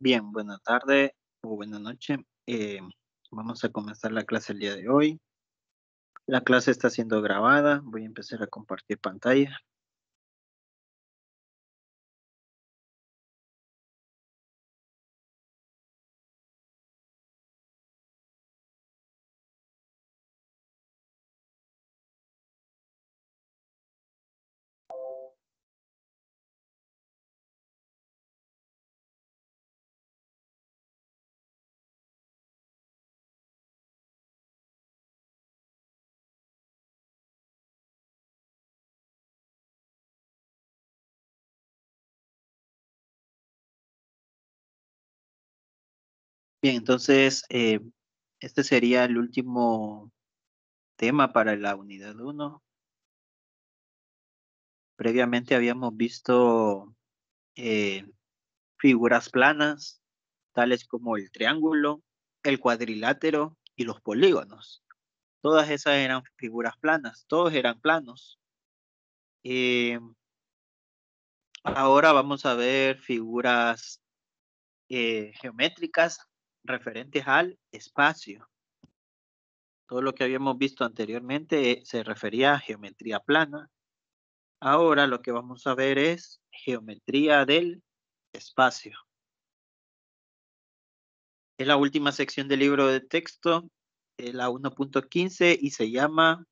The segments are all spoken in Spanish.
Bien, buena tarde o buena noche. Vamos a comenzar la clase el día de hoy. La clase está siendo grabada. Voy a empezar a compartir pantalla. Bien, entonces, este sería el último tema para la unidad 1. Previamente habíamos visto eh, figuras planas, tales como el triángulo, el cuadrilátero y los polígonos. Todas esas eran figuras planas, todos eran planos. Eh, Ahora vamos a ver figuras geométricas referentes al espacio. Todo lo que habíamos visto anteriormente se refería a geometría plana. Ahora lo que vamos a ver es geometría del espacio. Es la última sección del libro de texto, la 1.15, y se llama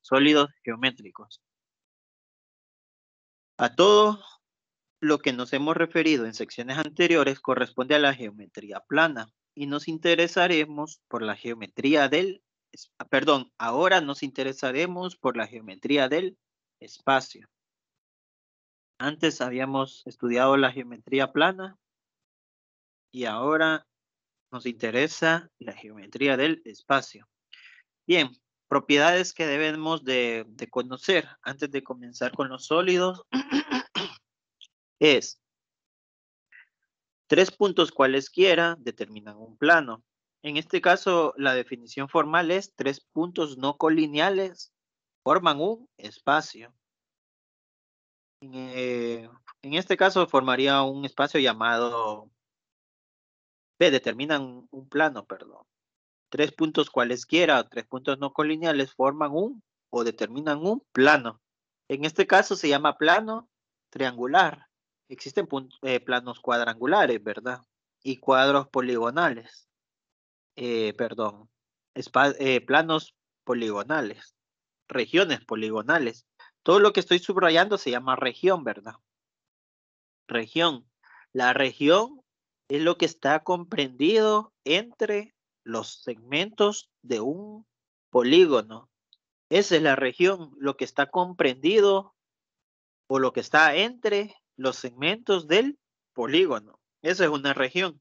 sólidos geométricos. A todo lo que nos hemos referido en secciones anteriores corresponde a la geometría plana y nos interesaremos por la geometría del, ahora nos interesaremos por la geometría del espacio. Antes habíamos estudiado la geometría plana y ahora nos interesa la geometría del espacio. Bien, propiedades que debemos de conocer antes de comenzar con los sólidos es: tres puntos cualesquiera determinan un plano. En este caso, la definición formal es: tres puntos no colineales forman un espacio. En este caso, formaría un espacio llamado determinan un plano, perdón. Tres puntos cualesquiera o tres puntos no colineales forman un o determinan un plano. En este caso se llama plano triangular. Existen planos cuadrangulares, ¿verdad? Y cuadros poligonales. Perdón, planos poligonales, regiones poligonales. Todo lo que estoy subrayando se llama región, ¿verdad? Región. La región es lo que está comprendido entre los segmentos de un polígono. Esa es la región, lo que está comprendido o lo que está entre los segmentos del polígono. Esa es una región.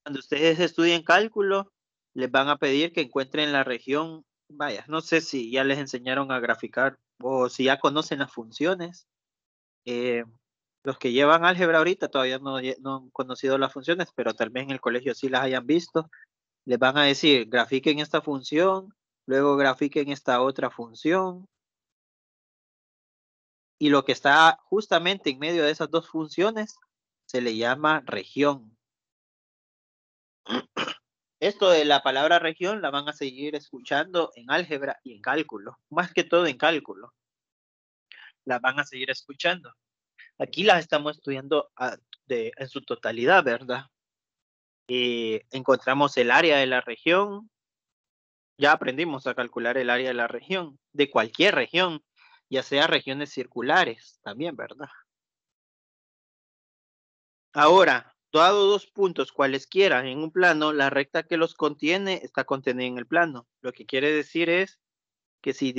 Cuando ustedes estudien cálculo, les van a pedir que encuentren la región. Vaya, no sé si ya les enseñaron a graficar o si ya conocen las funciones. Eh, los que llevan álgebra ahorita todavía no han conocido las funciones, pero tal vez en el colegio sí las hayan visto. Les van a decir: grafiquen esta función, luego grafiquen esta otra función, y lo que está justamente en medio de esas dos funciones se le llama región. Esto de la palabra región la van a seguir escuchando en álgebra y en cálculo, más que todo en cálculo. La van a seguir escuchando. Aquí las estamos estudiando en su totalidad, ¿verdad? Encontramos el área de la región. Ya aprendimos a calcular el área de la región, de cualquier región, ya sea regiones circulares también, ¿verdad? Ahora, dado dos puntos cualesquiera en un plano, la recta que los contiene está contenida en el plano. Lo que quiere decir es que si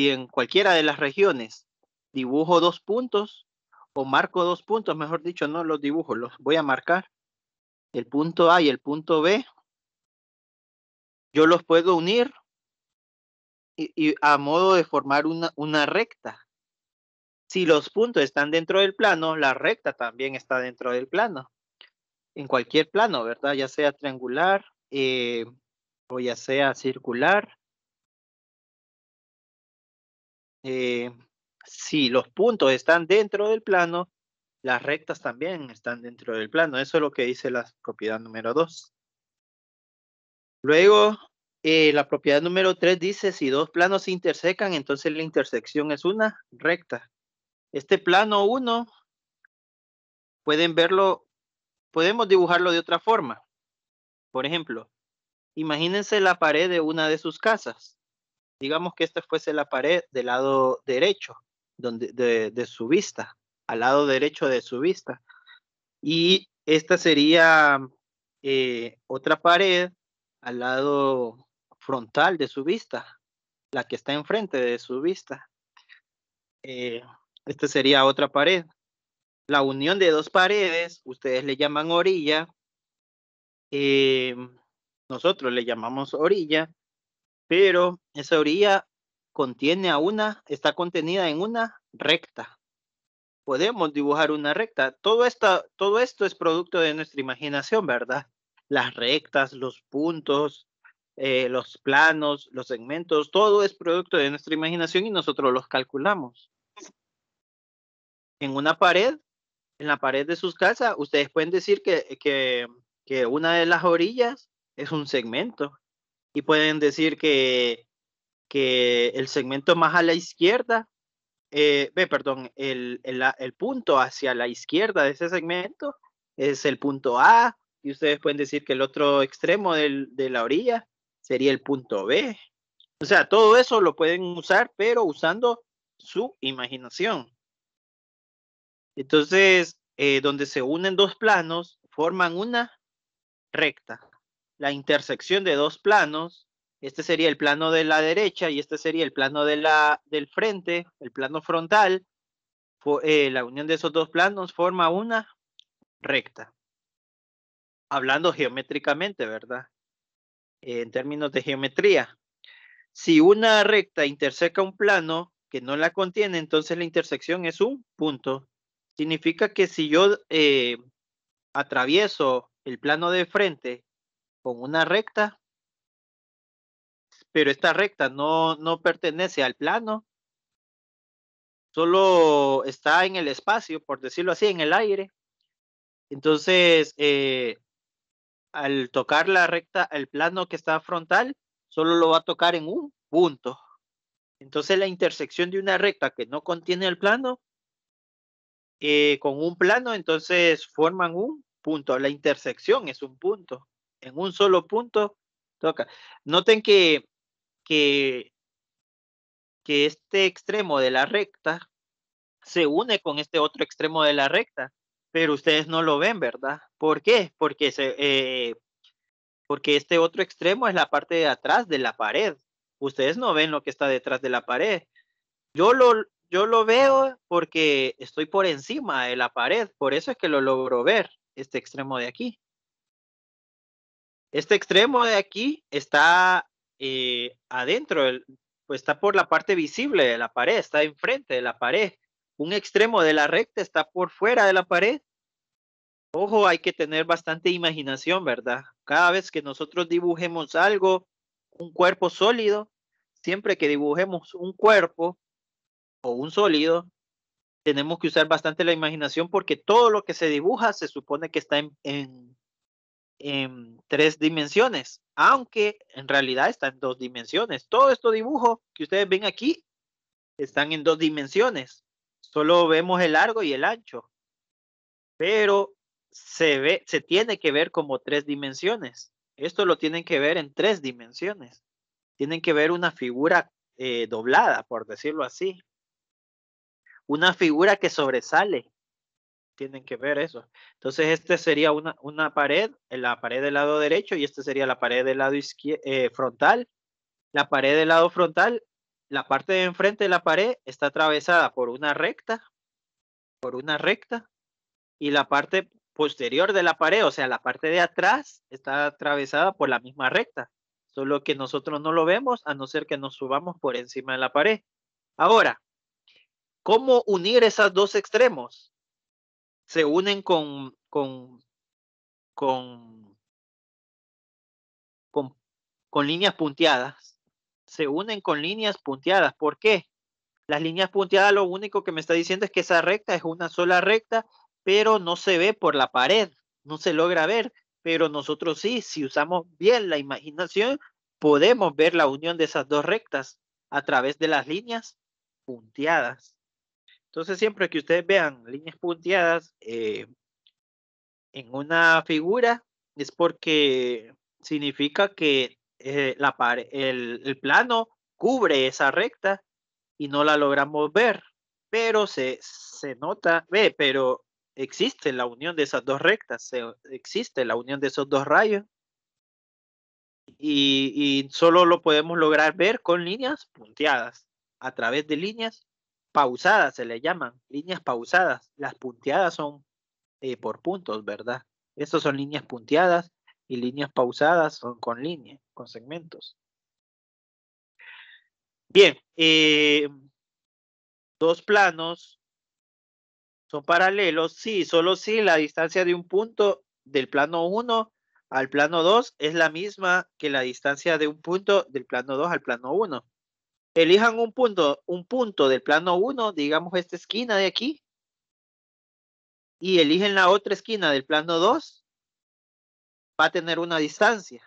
en cualquiera de las regiones dibujo dos puntos, o marco dos puntos, mejor dicho, no los dibujo, los voy a marcar, el punto A y el punto B, yo los puedo unir y a modo de formar una recta. Si los puntos están dentro del plano, la recta también está dentro del plano. En cualquier plano, ¿verdad? Ya sea triangular o ya sea circular. Si los puntos están dentro del plano, Las rectas también están dentro del plano. Eso es lo que dice la propiedad número 2. Luego, la propiedad número 3 dice, si dos planos se intersecan, entonces la intersección es una recta. Este plano 1, pueden verlo, podemos dibujarlo de otra forma. Por ejemplo, imagínense la pared de una de sus casas. Digamos que esta fuese la pared del lado derecho de su vista, al lado derecho de su vista. Y esta sería otra pared al lado frontal de su vista, la que está enfrente de su vista. Esta sería otra pared. La unión de dos paredes, ustedes le llaman orilla, nosotros le llamamos orilla, pero esa orilla está contenida en una recta. Podemos dibujar una recta. Todo esto es producto de nuestra imaginación, ¿verdad? Las rectas, los puntos, los planos, los segmentos, todo es producto de nuestra imaginación y nosotros los calculamos. En una pared, en la pared de sus casas, ustedes pueden decir que una de las orillas es un segmento y pueden decir que el segmento más a la izquierda, perdón, el punto hacia la izquierda de ese segmento es el punto A, y ustedes pueden decir que el otro extremo de la orilla sería el punto B. O sea, todo eso lo pueden usar, pero usando su imaginación. Entonces, donde se unen dos planos, forman una recta. La intersección de dos planos, este sería el plano de la derecha y este sería el plano del frente, el plano frontal. La unión de esos dos planos forma una recta. Hablando geométricamente, ¿verdad? En términos de geometría. Si una recta interseca un plano que no la contiene, entonces la intersección es un punto. Significa que si yo atravieso el plano de frente con una recta, pero esta recta no pertenece al plano, solo está en el espacio, por decirlo así, en el aire. Entonces, al tocar la recta, el plano que está frontal, solo lo va a tocar en un punto. Entonces, la intersección de una recta que no contiene el plano, con un plano, entonces forman un punto. La intersección es un punto. En un solo punto toca. Noten que este extremo de la recta se une con este otro extremo de la recta, pero ustedes no lo ven, ¿verdad? ¿Por qué? Porque este otro extremo es la parte de atrás de la pared. Ustedes no ven lo que está detrás de la pared. Yo lo veo porque estoy por encima de la pared, por eso es que lo logro ver, este extremo de aquí. Este extremo de aquí está adentro, pues está por la parte visible de la pared, está enfrente de la pared. Un extremo de la recta está por fuera de la pared. Ojo, hay que tener bastante imaginación, ¿verdad? Cada vez que nosotros dibujemos algo, un cuerpo sólido, siempre que dibujemos un cuerpo o un sólido, tenemos que usar bastante la imaginación porque todo lo que se dibuja se supone que está en 3 dimensiones, aunque en realidad está en 2 dimensiones. Todo esto dibujo que ustedes ven aquí están en 2 dimensiones. Solo vemos el largo y el ancho, pero se tiene que ver como 3 dimensiones. Esto lo tienen que ver en 3 dimensiones. Tienen que ver una figura doblada, por decirlo así. Una figura que sobresale. Tienen que ver eso. Entonces, este sería una pared, la pared del lado derecho, y este sería la pared del lado frontal. La pared del lado frontal, la parte de enfrente de la pared está atravesada por una recta, y la parte posterior de la pared, o sea, la parte de atrás, está atravesada por la misma recta. Solo que nosotros no lo vemos a no ser que nos subamos por encima de la pared. Ahora, ¿cómo unir esos dos extremos? Se unen con, con, con líneas punteadas. Se unen con líneas punteadas. ¿Por qué? Las líneas punteadas lo único que me está diciendo es que esa recta es una sola recta pero no se ve por la pared, no se logra ver, pero nosotros sí, si usamos bien la imaginación, podemos ver la unión de esas dos rectas a través de las líneas punteadas. Entonces, siempre que ustedes vean líneas punteadas en una figura, es porque significa que el plano cubre esa recta y no la logramos ver, pero se nota, pero existe la unión de esas dos rectas, existe la unión de esos dos rayos y solo lo podemos lograr ver con líneas punteadas, a través de líneas pausadas se le llaman, líneas pausadas. Las punteadas son por puntos, ¿verdad? Estas son líneas punteadas y líneas pausadas son con líneas, con segmentos. Bien, dos planos son paralelos, sí, solo si la distancia de un punto del plano 1 al plano 2 es la misma que la distancia de un punto del plano 2 al plano 1. Elijan un punto del plano 1, digamos esta esquina de aquí, y eligen la otra esquina del plano 2, va a tener una distancia.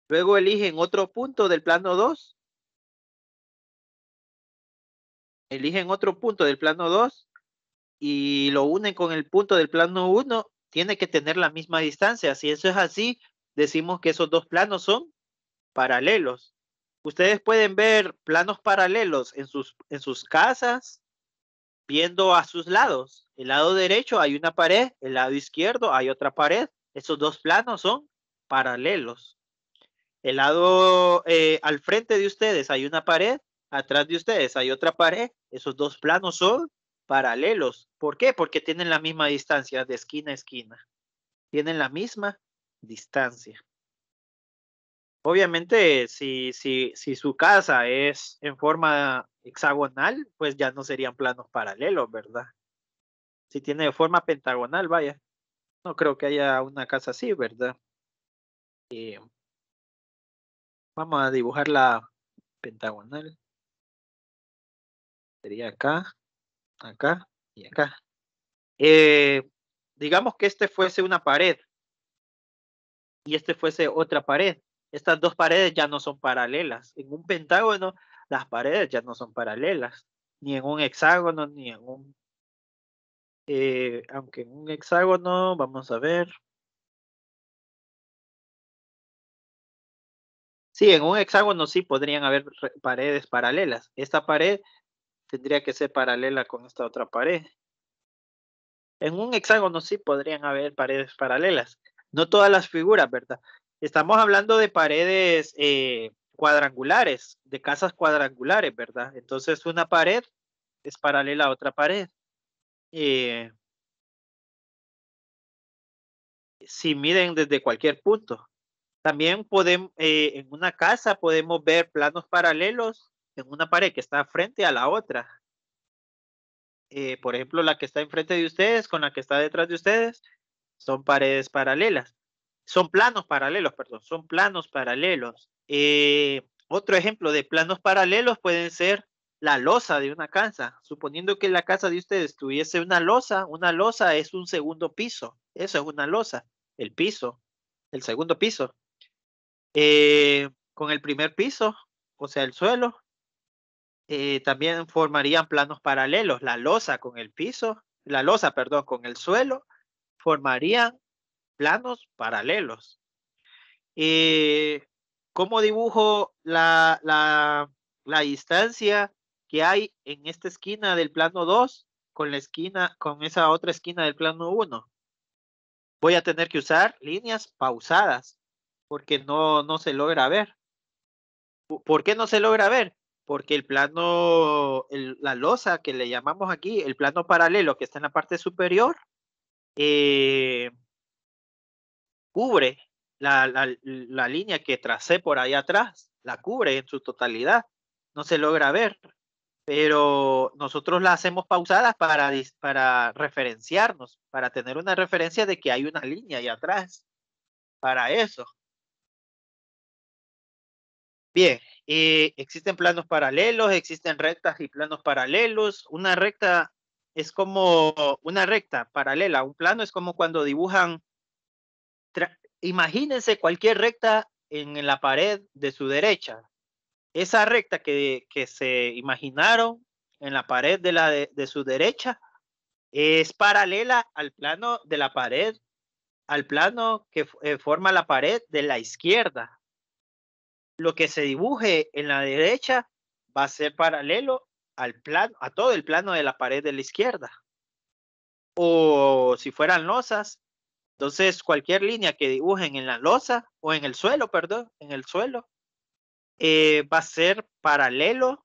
Luego eligen otro punto del plano 2, eligen otro punto del plano 2 y lo unen con el punto del plano 1, tiene que tener la misma distancia. Si eso es así, decimos que esos dos planos son paralelos. Ustedes pueden ver planos paralelos en sus casas, viendo a sus lados. El lado derecho hay una pared, el lado izquierdo hay otra pared. Esos dos planos son paralelos. El lado al frente de ustedes hay una pared, atrás de ustedes hay otra pared. Esos dos planos son paralelos. ¿Por qué? Porque tienen la misma distancia de esquina a esquina. Tienen la misma distancia. Obviamente, si su casa es en forma hexagonal, pues ya no serían planos paralelos, ¿verdad? Si tiene forma pentagonal, vaya. No creo que haya una casa así, ¿verdad? Eh, Vamos a dibujar la pentagonal. Sería acá, acá y acá. Eh, digamos que este fuese una pared y este fuese otra pared. Estas dos paredes ya no son paralelas. En un pentágono, las paredes ya no son paralelas. Ni en un hexágono, ni en un... aunque en un hexágono, vamos a ver. Sí, en un hexágono sí podrían haber paredes paralelas. Esta pared tendría que ser paralela con esta otra pared. En un hexágono sí podrían haber paredes paralelas. No todas las figuras, ¿verdad? Estamos hablando de paredes cuadrangulares, de casas cuadrangulares, ¿verdad? Entonces una pared es paralela a otra pared. Eh, si miden desde cualquier punto. También podemos, en una casa podemos ver planos paralelos en una pared que está frente a la otra. Por ejemplo, la que está enfrente de ustedes con la que está detrás de ustedes son paredes paralelas. Son planos paralelos, perdón, son planos paralelos. Otro ejemplo de planos paralelos pueden ser la losa de una casa. Suponiendo que la casa de ustedes tuviese una losa es un segundo piso. Eso es una losa, el piso, el segundo piso. Con el primer piso, o sea, el suelo, también formarían planos paralelos. La losa con el piso, la losa, perdón, con el suelo, formarían planos paralelos. ¿Cómo dibujo la distancia que hay en esta esquina del plano 2 con la esquina, con esa otra esquina del plano 1? Voy a tener que usar líneas pausadas porque no se logra ver. ¿Por qué no se logra ver? Porque el plano, la losa que le llamamos aquí, el plano paralelo que está en la parte superior, eh, cubre la línea que tracé por ahí atrás, la cubre en su totalidad, no se logra ver, pero nosotros la hacemos pausadas para referenciarnos, para tener una referencia de que hay una línea ahí atrás, para eso. Bien, existen planos paralelos, existen rectas y planos paralelos. Una recta es como una recta paralela. Un plano es como cuando dibujan, imagínense cualquier recta en la pared de su derecha. Esa recta que se imaginaron en la pared de su derecha es paralela al plano de la pared, al plano que forma la pared de la izquierda. Lo que se dibuje en la derecha va a ser paralelo al plano, a todo el plano de la pared de la izquierda. O si fueran losas, entonces cualquier línea que dibujen en la losa o en el suelo, perdón, en el suelo, va a ser paralelo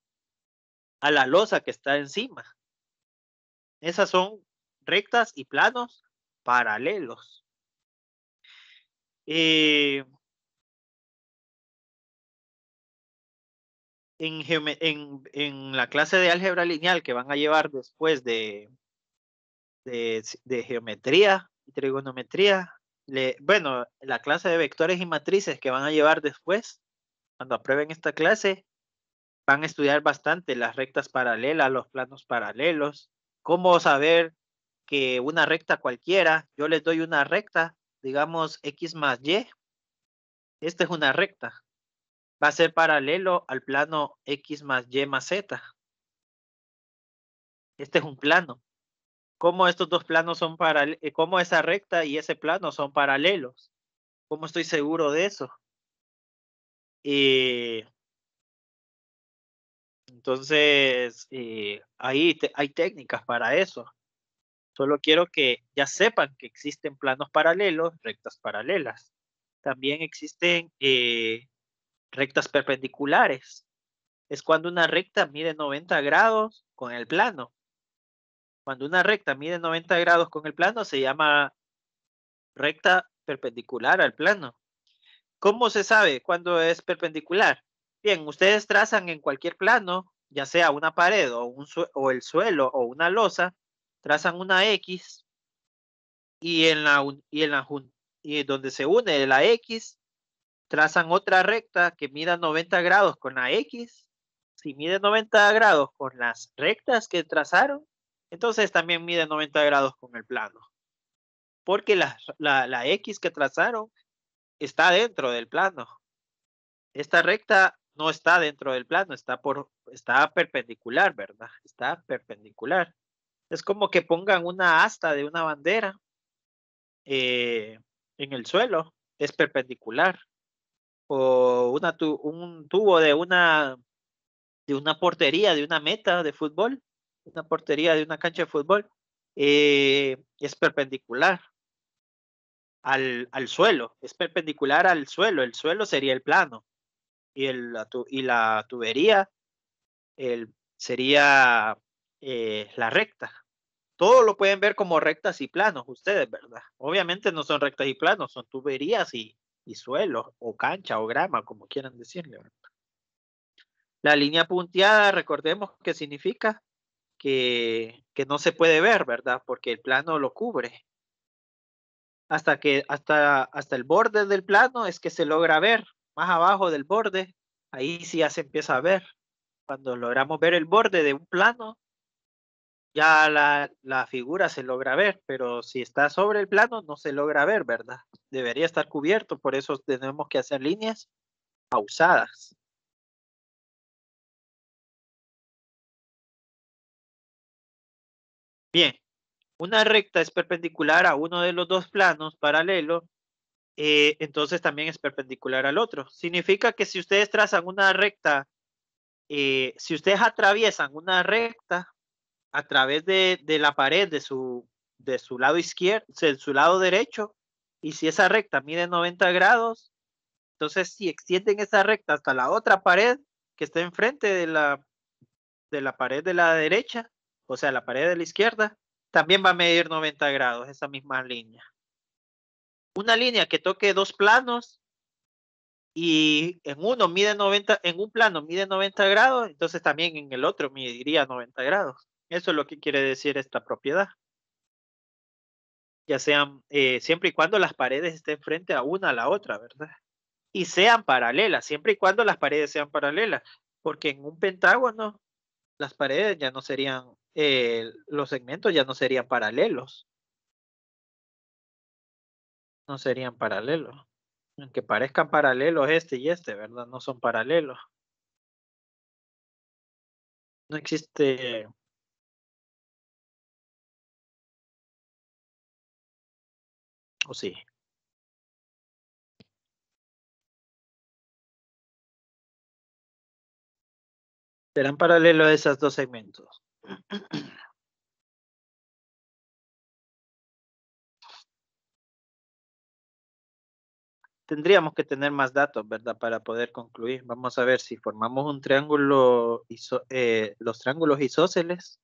a la losa que está encima. Esas son rectas y planos paralelos. En la clase de álgebra lineal que van a llevar después de geometría y trigonometría, bueno, la clase de vectores y matrices que van a llevar después, cuando aprueben esta clase, van a estudiar bastante las rectas paralelas, los planos paralelos, cómo saber que una recta cualquiera, yo les doy una recta, digamos X más Y, esta es una recta, va a ser paralelo al plano X más Y más Z. Este es un plano. ¿Cómo estos dos planos son paralelos? ¿Cómo esa recta y ese plano son paralelos? ¿Cómo estoy seguro de eso? Entonces, ahí hay técnicas para eso. Solo quiero que ya sepan que existen planos paralelos, rectas paralelas. También existen rectas perpendiculares. Es cuando una recta mide 90 grados con el plano. Cuando una recta mide 90 grados con el plano, se llama recta perpendicular al plano. ¿Cómo se sabe cuándo es perpendicular? Bien, ustedes trazan en cualquier plano, ya sea una pared o el suelo o una losa, trazan una X y y donde se une la X, trazan otra recta que mida 90 grados con la X. Si mide 90 grados con las rectas que trazaron, entonces también mide 90 grados con el plano. Porque la X que trazaron está dentro del plano. Esta recta no está dentro del plano, está perpendicular, ¿verdad? Está perpendicular. Es como que pongan una asta de una bandera en el suelo, es perpendicular. O un tubo de una portería, de una meta de fútbol, una portería de una cancha de fútbol, es perpendicular al suelo, es perpendicular al suelo. El suelo sería el plano y la tubería sería la recta. Todo lo pueden ver como rectas y planos ustedes, ¿verdad? Obviamente no son rectas y planos, son tuberías y suelo, o cancha, o grama, como quieran decirle, ¿verdad? La línea punteada, recordemos que significa que no se puede ver, ¿verdad? Porque el plano lo cubre. Hasta el borde del plano es que se logra ver. Más abajo del borde, ahí sí ya se empieza a ver. Cuando logramos ver el borde de un plano, ya la figura se logra ver, pero si está sobre el plano no se logra ver, ¿verdad? Debería estar cubierto, por eso tenemos que hacer líneas pausadas. Bien, una recta es perpendicular a uno de los dos planos paralelos, entonces también es perpendicular al otro. Significa que si ustedes trazan una recta, si ustedes atraviesan una recta a través de la pared de su lado izquierdo, de su lado derecho, y si esa recta mide 90 grados, entonces si extienden esa recta hasta la otra pared que está enfrente de la pared de la derecha, o sea, la pared de la izquierda, también va a medir 90 grados esa misma línea. Una línea que toque dos planos y en un plano mide 90 grados, entonces también en el otro mediría 90 grados. Eso es lo que quiere decir esta propiedad. Ya sean, siempre y cuando las paredes estén frente a una a la otra, ¿verdad? Y sean paralelas, siempre y cuando las paredes sean paralelas, porque en un pentágono las paredes ya no serían los segmentos ya no serían paralelos. No serían paralelos. Aunque parezcan paralelos este y este, ¿verdad? No son paralelos. No existe. ¿O sí? Serán paralelos esos dos segmentos. Tendríamos que tener más datos, ¿verdad? Para poder concluir. Vamos a ver si formamos un triángulo, los triángulos isósceles.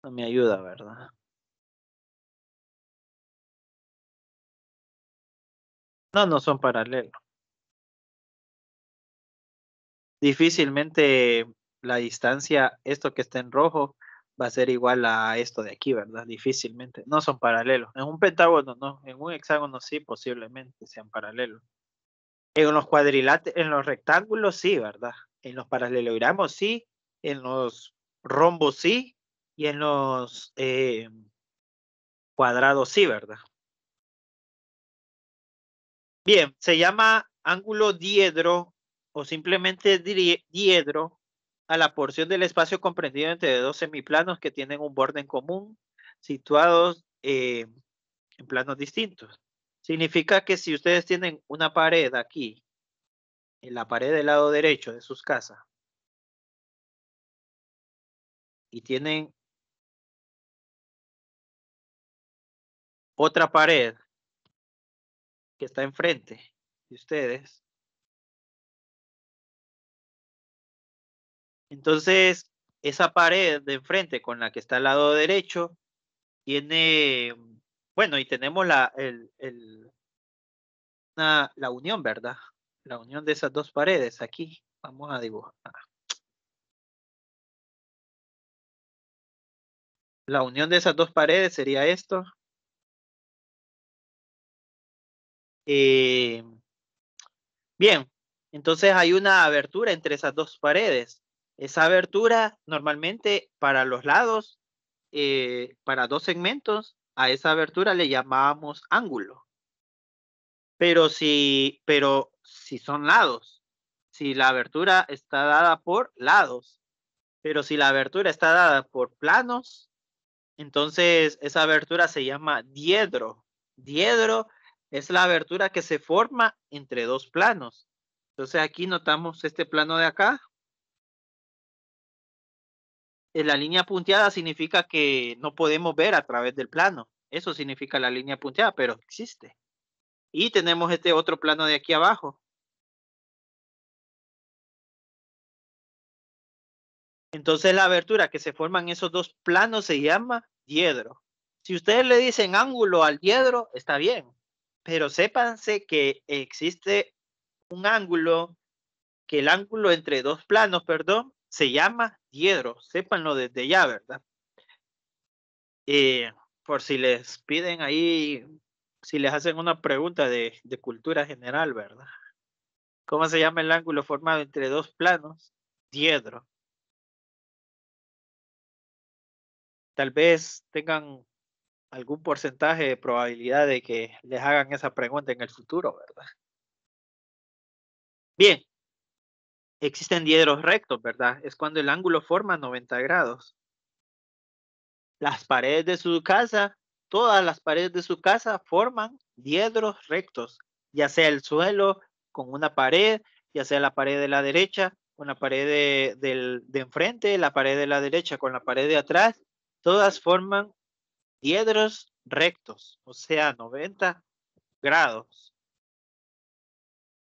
No me ayuda, ¿verdad? No, no son paralelos. Difícilmente la distancia, esto que está en rojo, va a ser igual a esto de aquí, ¿verdad? Difícilmente. No son paralelos. En un pentágono no. En un hexágono sí, posiblemente sean paralelos. En los cuadriláteros, en los rectángulos sí, ¿verdad? En los paralelogramos sí. En los rombos sí. Y en los cuadrados sí, ¿verdad? Bien, se llama ángulo diedro o simplemente diedro a la porción del espacio comprendido entre dos semiplanos que tienen un borde en común, situados en planos distintos. Significa que si ustedes tienen una pared aquí, en la pared del lado derecho de sus casas, y tienen otra pared que está enfrente de ustedes, entonces esa pared de enfrente con la que está al lado derecho tiene, bueno, y tenemos la unión, ¿verdad? La unión de esas dos paredes aquí. Vamos a dibujar. La unión de esas dos paredes sería esto. Eh, bien, entonces hay una abertura entre esas dos paredes. Esa abertura normalmente para los lados, para dos segmentos, a esa abertura le llamábamos ángulo. Pero si son lados, si la abertura está dada por lados, pero si la abertura está dada por planos, entonces esa abertura se llama diedro. Diedro es la abertura que se forma entre dos planos. Entonces aquí notamos este plano de acá. La línea punteada significa que no podemos ver a través del plano. Eso significa la línea punteada, pero existe. Y tenemos este otro plano de aquí abajo. Entonces la abertura que se forma en esos dos planos se llama diedro. Si ustedes le dicen ángulo al diedro, está bien, pero sépanse que existe un ángulo, que el ángulo entre dos planos, perdón, se llama diedro. Sépanlo desde ya, ¿verdad? Por si les piden ahí, si les hacen una pregunta de cultura general, ¿verdad? ¿Cómo se llama el ángulo formado entre dos planos? Diedro. Tal vez tengan algún porcentaje de probabilidad de que les hagan esa pregunta en el futuro, ¿verdad? Bien, existen diedros rectos, ¿verdad? Es cuando el ángulo forma 90 grados. Las paredes de su casa, todas las paredes de su casa forman diedros rectos, ya sea el suelo con una pared, ya sea la pared de la derecha con la pared de enfrente, la pared de la derecha con la pared de atrás, todas forman diedros rectos, o sea, 90 grados.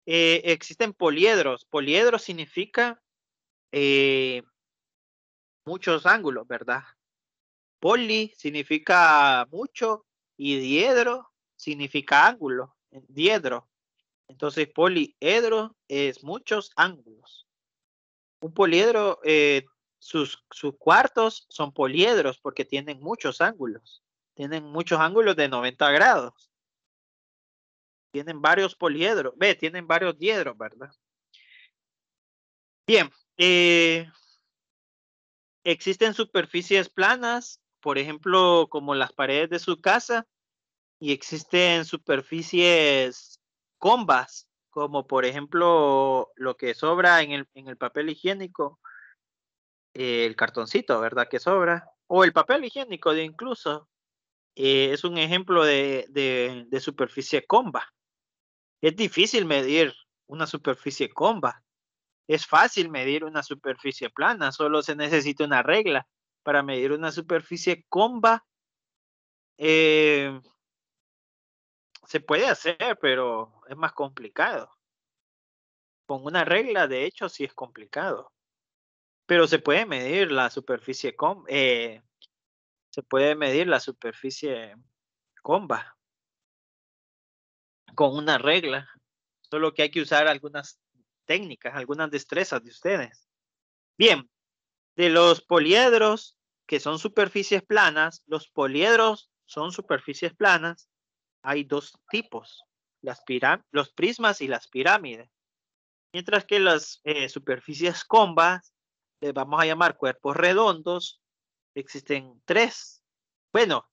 Existen poliedros. Poliedro significa muchos ángulos, ¿verdad? Poli significa mucho y diedro significa ángulo, diedro. Entonces, poliedro es muchos ángulos. Un poliedro, sus cuartos son poliedros porque tienen muchos ángulos. Tienen muchos ángulos de 90 grados. Tienen varios poliedros. Tienen varios diedros, ¿verdad? Bien, Existen superficies planas, por ejemplo, como las paredes de su casa, y existen superficies combas, como por ejemplo lo que sobra en el papel higiénico, el cartoncito, ¿verdad? Que sobra, o el papel higiénico de incluso, es un ejemplo de superficie comba. Es difícil medir una superficie comba. Es fácil medir una superficie plana, solo se necesita una regla. Para medir una superficie comba, eh, se puede hacer, pero es más complicado. Con una regla, de hecho, sí es complicado. Pero se puede medir la superficie se puede medir la superficie comba con una regla. Solo que hay que usar algunas técnicas, algunas destrezas de ustedes. Bien, de los poliedros, que son superficies planas, los poliedros son superficies planas. Hay dos tipos, los prismas y las pirámides. Mientras que las superficies combas, les vamos a llamar cuerpos redondos, existen tres. Bueno,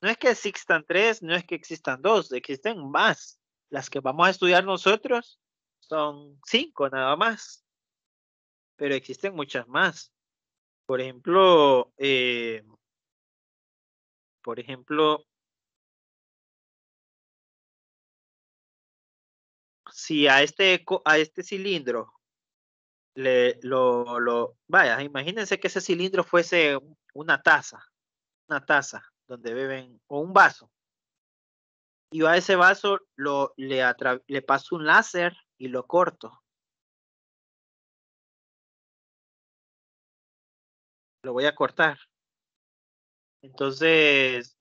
no es que existan tres, no es que existan dos, existen más. Las que vamos a estudiar nosotros son 5 nada más, pero existen muchas más. Por ejemplo, por ejemplo, si a este cilindro vaya, imagínense que ese cilindro fuese una taza donde beben, o un vaso, y yo a ese vaso le paso un láser y lo corto. Lo voy a cortar. Entonces,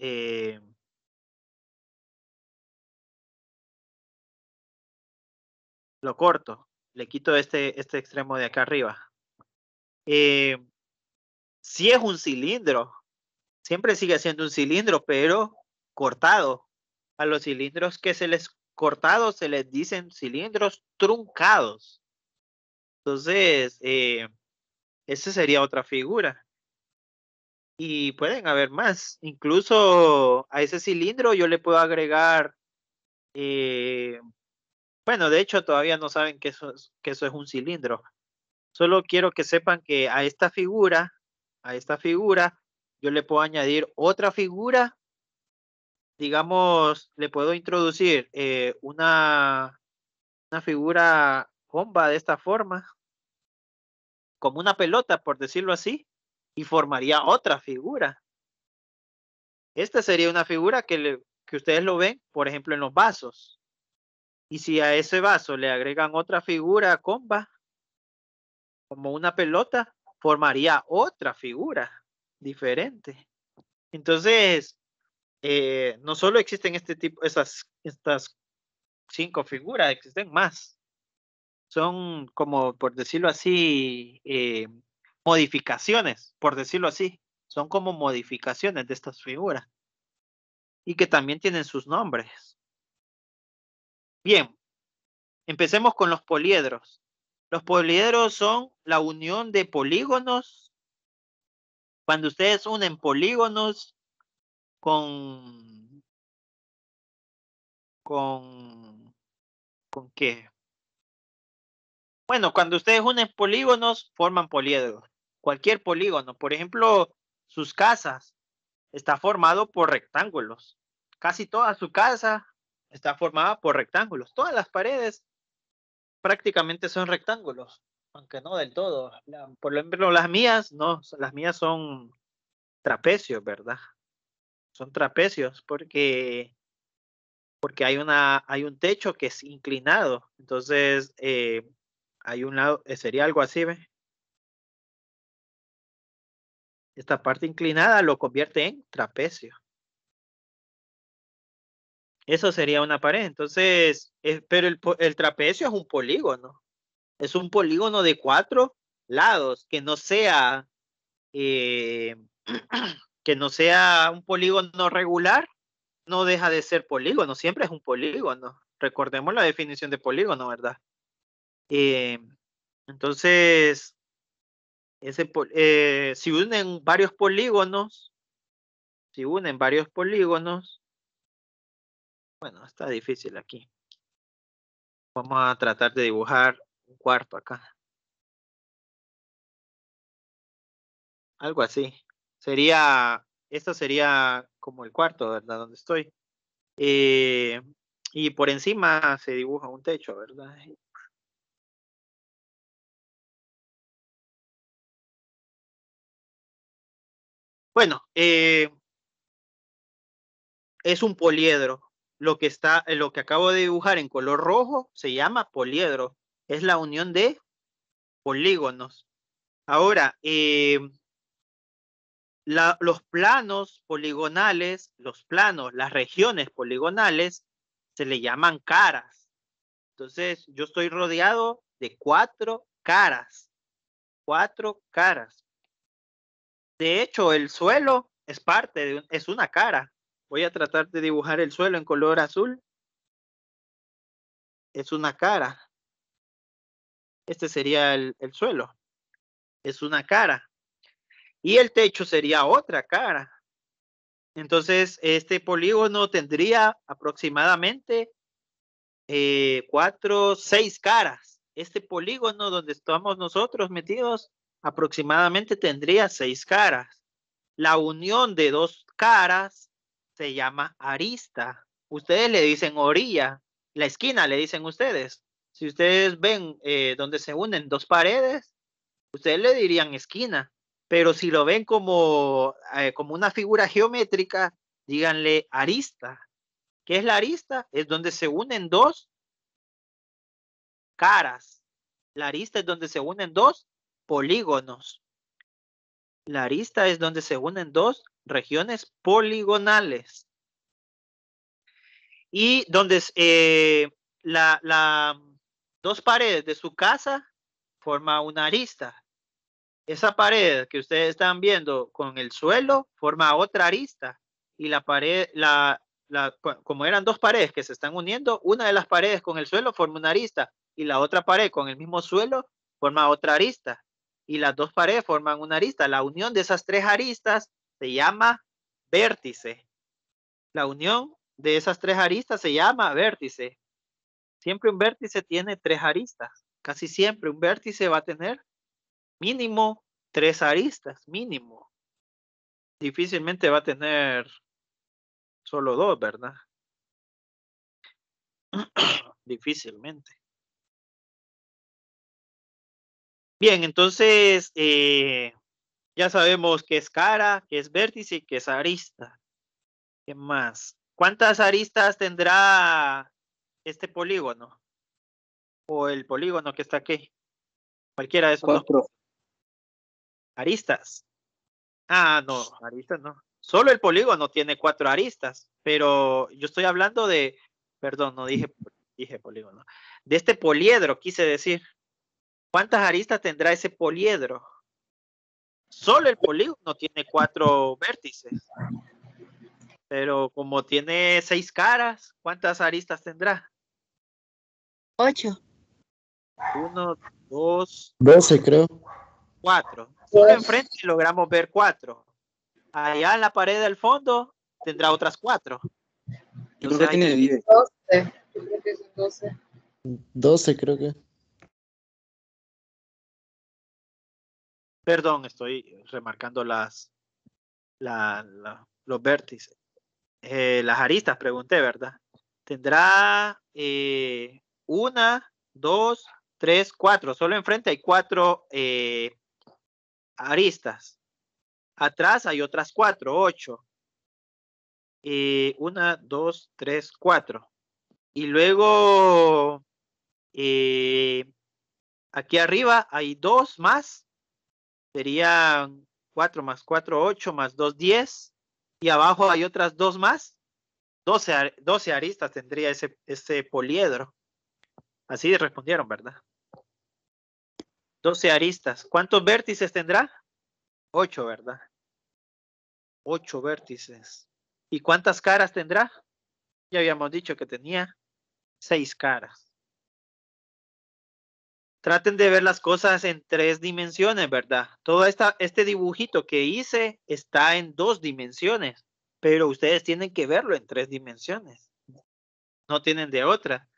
lo corto. Le quito este extremo de acá arriba. Si es un cilindro, siempre sigue siendo un cilindro, pero cortado. A los cilindros que se les cortados se les dicen cilindros truncados. Entonces, esa sería otra figura. Y pueden haber más. Incluso a ese cilindro yo le puedo agregar, bueno, de hecho todavía no saben que eso es un cilindro. Solo quiero que sepan que a esta figura, yo le puedo añadir otra figura. Digamos, le puedo introducir una figura comba de esta forma, como una pelota, por decirlo así, y formaría otra figura. Esta sería una figura que ustedes lo ven, por ejemplo, en los vasos. Y si a ese vaso le agregan otra figura comba, como una pelota, formaría otra figura diferente. Entonces, no solo existen estas 5 figuras, existen más. Son como, por decirlo así, modificaciones, por decirlo así. Son como modificaciones de estas figuras y que también tienen sus nombres. Bien, empecemos con los poliedros. Los poliedros son la unión de polígonos. Cuando ustedes unen polígonos con, con, ¿con qué? Bueno, cuando ustedes unen polígonos, forman poliedros. Cualquier polígono, por ejemplo, sus casas, está formado por rectángulos. Casi toda su casa está formada por rectángulos. Todas las paredes prácticamente son rectángulos, aunque no del todo. Por ejemplo, las mías, no, las mías son trapecios, ¿verdad? Son trapecios porque hay un techo que es inclinado. Entonces, hay un lado, sería algo así, ¿ve? Esta parte inclinada lo convierte en trapecio. Eso sería una pared. Entonces, pero el trapecio es un polígono. Es un polígono de 4 lados, eh, que no sea un polígono regular, no deja de ser polígono, siempre es un polígono. Recordemos la definición de polígono, ¿verdad? Eh, entonces, Si unen varios polígonos, bueno, está difícil aquí. Vamos a tratar de dibujar un cuarto acá. Algo así. Esto sería como el cuarto, ¿verdad? Donde estoy. Y por encima se dibuja un techo, ¿verdad? Bueno, es un poliedro. Lo que acabo de dibujar en color rojo se llama poliedro. Es la unión de polígonos. Ahora, los planos poligonales, las regiones poligonales, se le llaman caras. Entonces, yo estoy rodeado de 4 caras. 4 caras. De hecho, el suelo es una cara. Voy a tratar de dibujar el suelo en color azul. Es una cara. Este sería el suelo. Es una cara. Y el techo sería otra cara. Entonces, este polígono tendría aproximadamente 4, 6 caras. Este polígono donde estamos nosotros metidos aproximadamente tendría 6 caras. La unión de 2 caras se llama arista. Ustedes le dicen orilla. La esquina le dicen ustedes. Si ustedes ven donde se unen 2 paredes, ustedes le dirían esquina. Pero si lo ven como una figura geométrica, díganle arista. ¿Qué es la arista? Es donde se unen 2 caras. La arista es donde se unen 2 polígonos. La arista es donde se unen 2 regiones poligonales. Y donde la 2 paredes de su casa forma una arista. Esa pared que ustedes están viendo con el suelo forma otra arista. Y la pared, como eran 2 paredes que se están uniendo, una de las paredes con el suelo forma una arista y la otra pared con el mismo suelo forma otra arista. Y las 2 paredes forman una arista. La unión de esas 3 aristas se llama vértice. La unión de esas 3 aristas se llama vértice. Siempre un vértice tiene 3 aristas. Casi siempre un vértice va a tener mínimo 3 aristas, mínimo. Difícilmente va a tener solo 2, ¿verdad? Difícilmente. Bien, entonces ya sabemos qué es cara, qué es vértice y qué es arista. ¿Qué más? ¿Cuántas aristas tendrá este polígono? O el polígono que está aquí. Cualquiera de esos 2 4. aristas. Ah, no, aristas no. Solo el polígono tiene 4 aristas, pero yo estoy hablando perdón, no dije polígono. De este poliedro, quise decir. ¿Cuántas aristas tendrá ese poliedro? Solo el polígono tiene 4 vértices, pero como tiene 6 caras, ¿cuántas aristas tendrá? 8. 1, 2, 12, creo. 4. Solo enfrente logramos ver 4. Allá en la pared del fondo tendrá otras 4. Yo creo que tiene 10. 12. Yo creo que son 12. 12, creo que. Perdón, estoy remarcando los vértices. Las aristas, pregunté, ¿verdad? Tendrá 1, 2, 3, 4. Solo enfrente hay 4 aristas. Atrás hay otras 4, 8. 1, 2, 3, 4. Y luego aquí arriba hay 2 más. Serían 4 más 4, 8 más 2, 10. Y abajo hay otras 2 más. 12 aristas tendría ese poliedro. Así respondieron, ¿verdad? 12 aristas. ¿Cuántos vértices tendrá? 8, ¿verdad? 8 vértices. ¿Y cuántas caras tendrá? Ya habíamos dicho que tenía 6 caras. traten de ver las cosas en 3 dimensiones, ¿verdad? Todo este dibujito que hice está en 2 dimensiones, pero ustedes tienen que verlo en 3 dimensiones. No tienen de otra.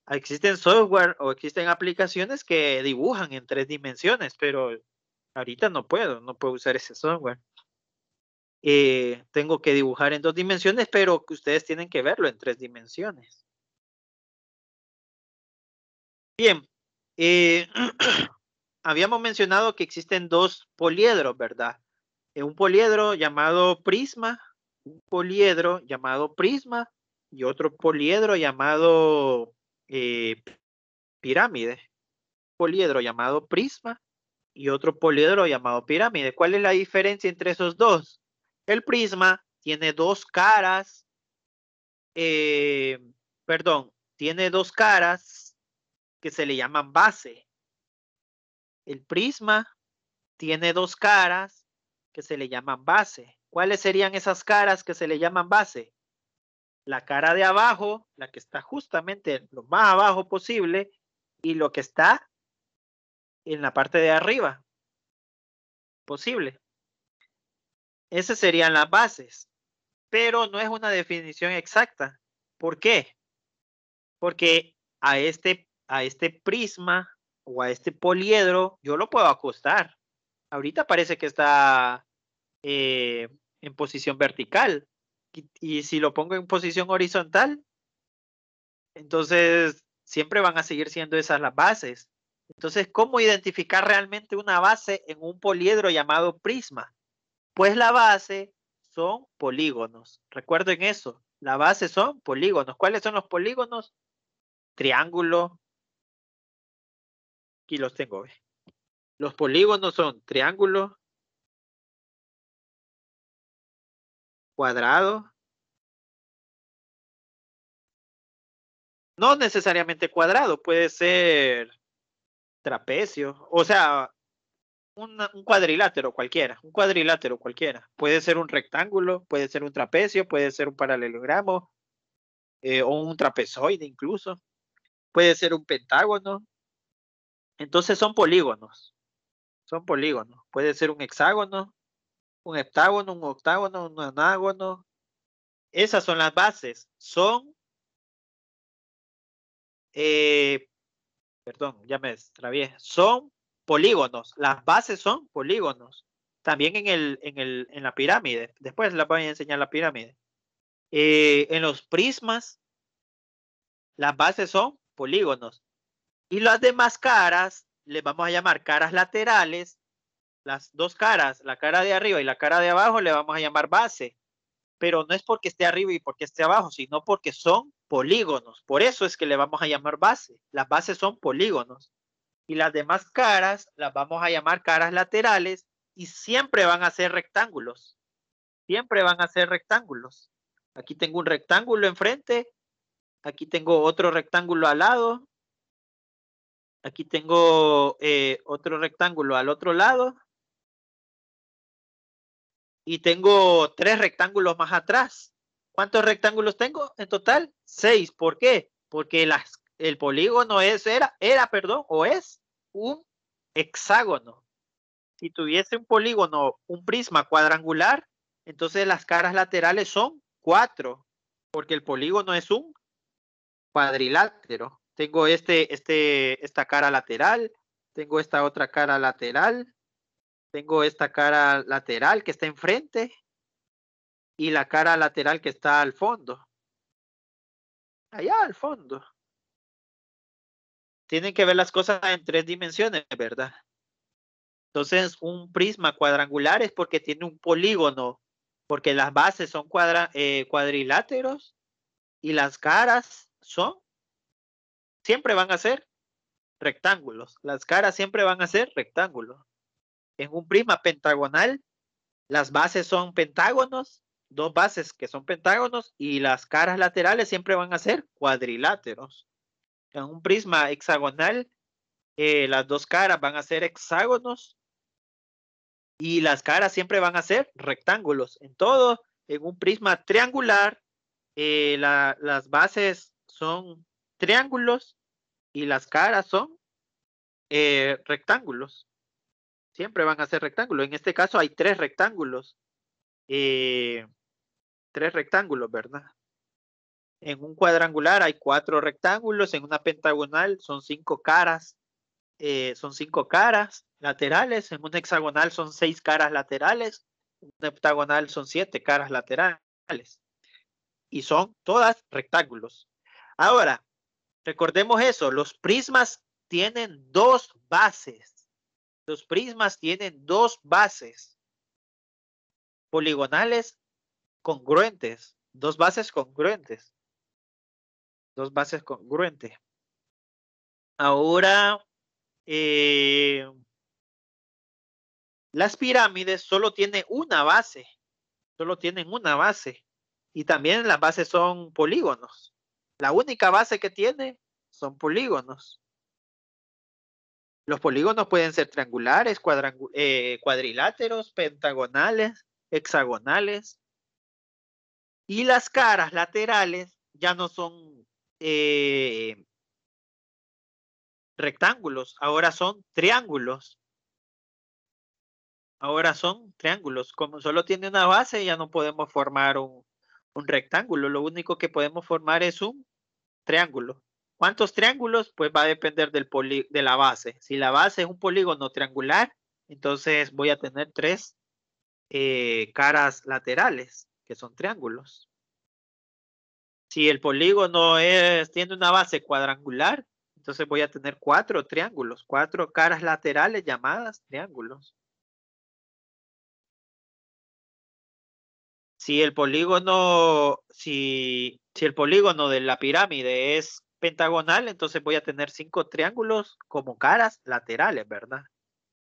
Existen software o existen aplicaciones que dibujan en 3 dimensiones, pero ahorita no puedo usar ese software. Tengo que dibujar en 2 dimensiones, pero que ustedes tienen que verlo en 3 dimensiones. Bien, habíamos mencionado que existen 2 poliedros, ¿verdad? Un poliedro llamado prisma, un poliedro llamado prisma y otro poliedro llamado pirámide. Un poliedro llamado prisma y otro poliedro llamado pirámide. ¿Cuál es la diferencia entre esos dos? El prisma tiene 2 caras, tiene 2 caras que se le llaman base. El prisma tiene 2 caras que se le llaman base. ¿Cuáles serían esas caras que se le llaman base? La cara de abajo, la que está justamente lo más abajo posible, y lo que está en la parte de arriba posible. Esas serían las bases, pero no es una definición exacta. ¿Por qué? Porque a este prisma o a este poliedro yo lo puedo acostar. Ahorita parece que está en posición vertical. Y si lo pongo en posición horizontal, entonces siempre van a seguir siendo esas las bases. Entonces, ¿cómo identificar realmente una base en un poliedro llamado prisma? Pues la base son polígonos. Recuerden eso, la base son polígonos. ¿Cuáles son los polígonos? Triángulo. Aquí los tengo. Los polígonos son triángulo, cuadrado. No necesariamente cuadrado, puede ser trapecio, o sea, un cuadrilátero cualquiera, Puede ser un rectángulo, puede ser un trapecio, puede ser un paralelogramo, o un trapezoide incluso, puede ser un pentágono. Entonces son polígonos, Puede ser un hexágono, un heptágono, un octágono, un anágono. Esas son las bases, son ya me extravié. Son polígonos. Las bases son polígonos. También en la pirámide. Después les voy a enseñar la pirámide. En los prismas, las bases son polígonos. Y las demás caras, les vamos a llamar caras laterales. Las 2 caras, la cara de arriba y la cara de abajo, le vamos a llamar base. Pero no es porque esté arriba y porque esté abajo, sino porque son polígonos. Por eso es que le vamos a llamar base. Las bases son polígonos. Y las demás caras las vamos a llamar caras laterales y siempre van a ser rectángulos. Siempre van a ser rectángulos. Aquí tengo un rectángulo enfrente. Aquí tengo otro rectángulo al lado. Aquí tengo otro rectángulo al otro lado. Y tengo 3 rectángulos más atrás. ¿Cuántos rectángulos tengo en total? 6. ¿Por qué? Porque el polígono es un hexágono. Si tuviese un polígono, un prisma cuadrangular, entonces las caras laterales son 4, porque el polígono es un cuadrilátero. Tengo esta cara lateral, tengo esta otra cara lateral, tengo esta cara lateral que está enfrente y la cara lateral que está al fondo. Allá al fondo. Tienen que ver las cosas en 3 dimensiones, ¿verdad? Entonces, un prisma cuadrangular es porque tiene un polígono, porque las bases son cuadriláteros y las caras siempre van a ser rectángulos. Las caras siempre van a ser rectángulos. En un prisma pentagonal, las bases son pentágonos, 2 bases que son pentágonos, y las caras laterales siempre van a ser cuadriláteros. En un prisma hexagonal, las 2 caras van a ser hexágonos y las caras siempre van a ser rectángulos. En un prisma triangular, las bases son triángulos y las caras son rectángulos. Siempre van a ser rectángulos. En este caso hay 3 rectángulos. 3 rectángulos, ¿verdad? En un cuadrangular hay 4 rectángulos. En una pentagonal son 5 caras. Son 5 caras laterales. En un hexagonal son 6 caras laterales. En un heptagonal son 7 caras laterales. Y son todas rectángulos. Ahora, recordemos eso. Los prismas tienen 2 bases. Los prismas tienen 2 bases poligonales congruentes. 2 bases congruentes. 2 bases congruentes. Ahora, las pirámides solo tienen una base. Solo tienen una base. Y también las bases son polígonos. La única base que tiene son polígonos. Los polígonos pueden ser triangulares, cuadriláteros, pentagonales, hexagonales. Y las caras laterales ya no son rectángulos, ahora son triángulos. Ahora son triángulos. Como solo tiene una base, ya no podemos formar un rectángulo. Lo único que podemos formar es un triángulo. ¿Cuántos triángulos? Pues va a depender de la base. Si la base es un polígono triangular, entonces voy a tener 3 caras laterales, que son triángulos. Si el polígono tiene una base cuadrangular, entonces voy a tener 4 triángulos, 4 caras laterales llamadas triángulos. Si el polígono de la pirámide es pentagonal, entonces voy a tener 5 triángulos como caras laterales, ¿verdad?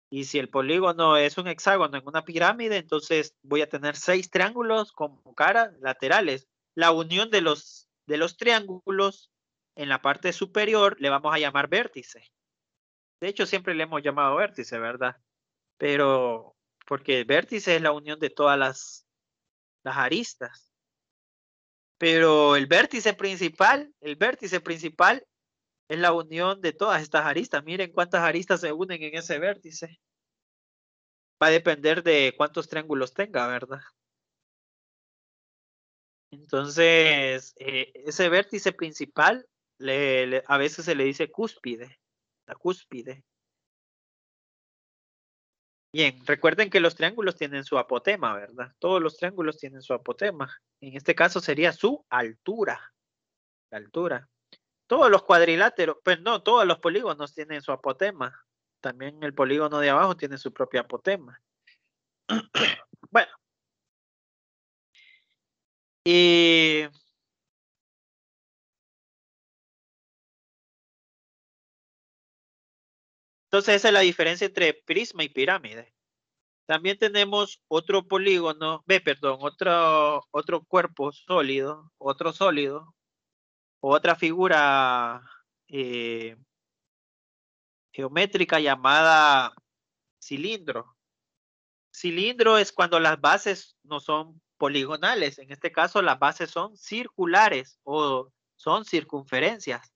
Y si el polígono es un hexágono en una pirámide, entonces voy a tener 6 triángulos como caras laterales. La unión de los triángulos en la parte superior le vamos a llamar vértice. De hecho, siempre le hemos llamado vértice, ¿verdad? Pero porque el vértice es la unión de todas las aristas. Pero el vértice principal es la unión de todas estas aristas. Miren cuántas aristas se unen en ese vértice. Va a depender de cuántos triángulos tenga, ¿verdad? Entonces, ese vértice principal a veces se le dice cúspide, la cúspide. Bien, recuerden que los triángulos tienen su apotema, ¿verdad? Todos los triángulos tienen su apotema. En este caso sería su altura, la altura. Todos los cuadriláteros, pues no, todos los polígonos tienen su apotema. También el polígono de abajo tiene su propio apotema. Bueno. Y entonces esa es la diferencia entre prisma y pirámide. También tenemos otro polígono, otro cuerpo sólido, otro sólido, otra figura geométrica llamada cilindro. Cilindro es cuando las bases no son poligonales. En este caso, las bases son circulares o son circunferencias.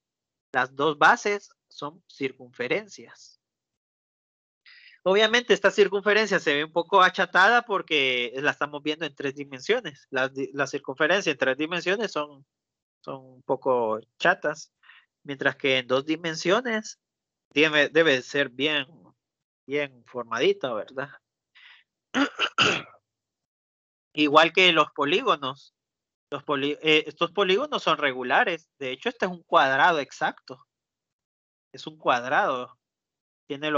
Las 2 bases son circunferencias. Obviamente esta circunferencia se ve un poco achatada porque la estamos viendo en 3 dimensiones. La circunferencia en 3 dimensiones son un poco chatas, mientras que en 2 dimensiones debe ser bien formadita, ¿verdad? Igual que los polígonos. Estos polígonos son regulares. De hecho, este es un cuadrado exacto. Es un cuadrado. Tiene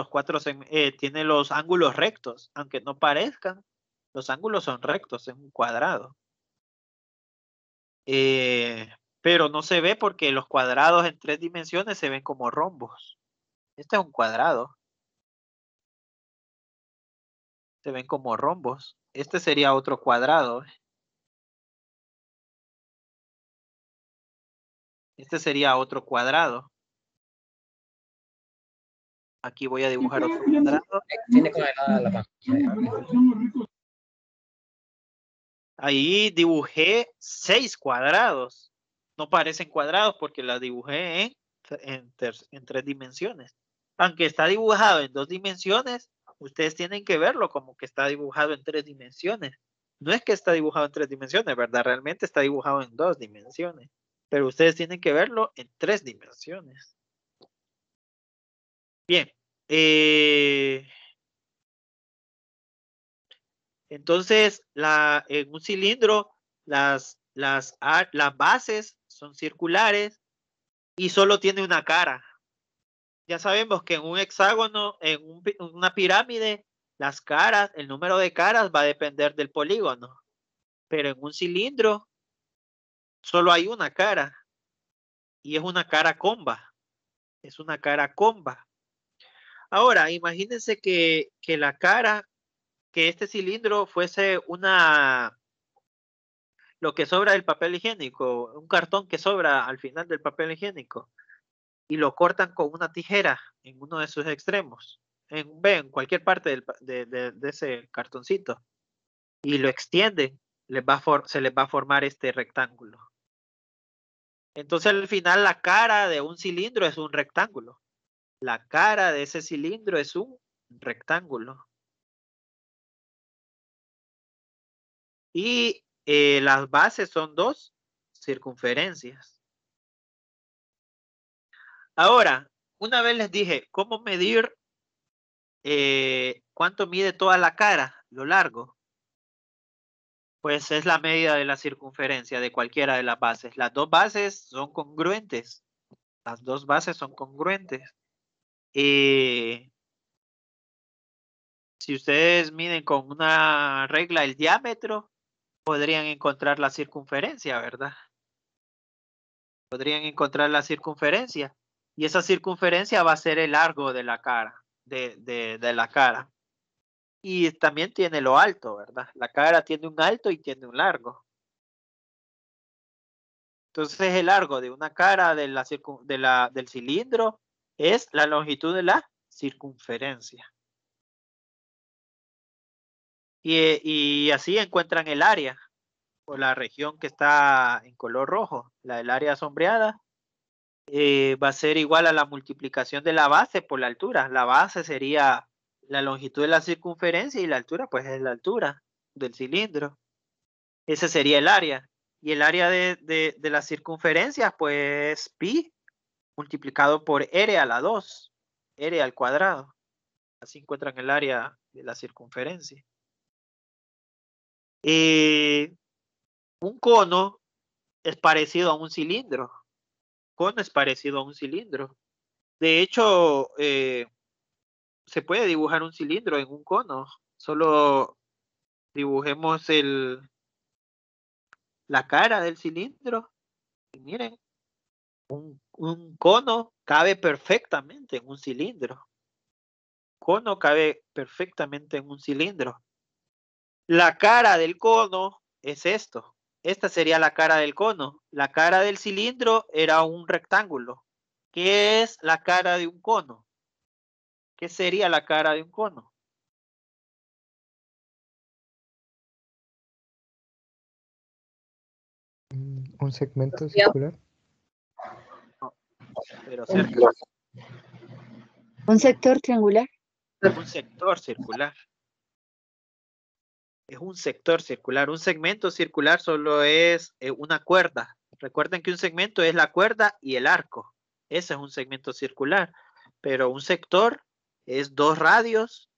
tiene los ángulos rectos. Aunque no parezcan, los ángulos son rectos en un cuadrado. Pero no se ve porque los cuadrados en 3 dimensiones se ven como rombos. Este es un cuadrado. Se ven como rombos. Este sería otro cuadrado. Este sería otro cuadrado. Aquí voy a dibujar otro cuadrado. Tiene congelada la pantalla. Ahí dibujé 6 cuadrados. No parecen cuadrados porque las dibujé en 3 dimensiones. Aunque está dibujado en 2 dimensiones, ustedes tienen que verlo como que está dibujado en 3 dimensiones. No es que está dibujado en 3 dimensiones, ¿verdad? Realmente está dibujado en 2 dimensiones. Pero ustedes tienen que verlo en 3 dimensiones. Bien. Entonces, en un cilindro, las bases son circulares y solo tiene una cara. Ya sabemos que en un hexágono, en una pirámide, las caras, el número de caras va a depender del polígono. Pero en un cilindro solo hay una cara y es una cara comba. Es una cara comba. Ahora, imagínense que la cara, que este cilindro fuese lo que sobra del papel higiénico, un cartón que sobra al final del papel higiénico y lo cortan con una tijera en uno de sus extremos, en cualquier parte de ese cartoncito y lo extienden, se les va a formar este rectángulo. Entonces al final la cara de un cilindro es un rectángulo. La cara de ese cilindro es un rectángulo. Y las bases son 2 circunferencias. Ahora, una vez les dije cómo medir cuánto mide toda la cara, lo largo. Pues es la medida de la circunferencia de cualquiera de las bases. Las 2 bases son congruentes. Las 2 bases son congruentes. Si ustedes miden con una regla el diámetro, podrían encontrar la circunferencia, ¿verdad? Podrían encontrar la circunferencia. Y esa circunferencia va a ser el largo de la cara, de la cara. Y también tiene lo alto, ¿verdad? La cara tiene un alto y tiene un largo. Entonces el largo de una cara del cilindro es la longitud de la circunferencia. Y así encuentran el área o la región que está en color rojo, el área sombreada, va a ser igual a la multiplicación de la base por la altura. La base sería la longitud de la circunferencia y la altura pues es la altura del cilindro. Ese sería el área. Y el área de la circunferencia pues pi multiplicado por r a la 2, r al cuadrado. Así encuentran el área de la circunferencia. Un cono es parecido a un cilindro. Cono es parecido a un cilindro. De hecho, se puede dibujar un cilindro en un cono. Solo dibujemos la cara del cilindro. Y miren, un cono cabe perfectamente en un cilindro. Cono cabe perfectamente en un cilindro. La cara del cono es esto. Esta sería la cara del cono. La cara del cilindro era un rectángulo. ¿Qué es la cara de un cono? ¿Qué sería la cara de un cono? Un segmento circular. No, pero cerca. ¿Un sector triangular? Un sector circular. Es un sector circular. Un segmento circular solo es una cuerda. Recuerden que un segmento es la cuerda y el arco. Ese es un segmento circular. Pero un sector es 2 radios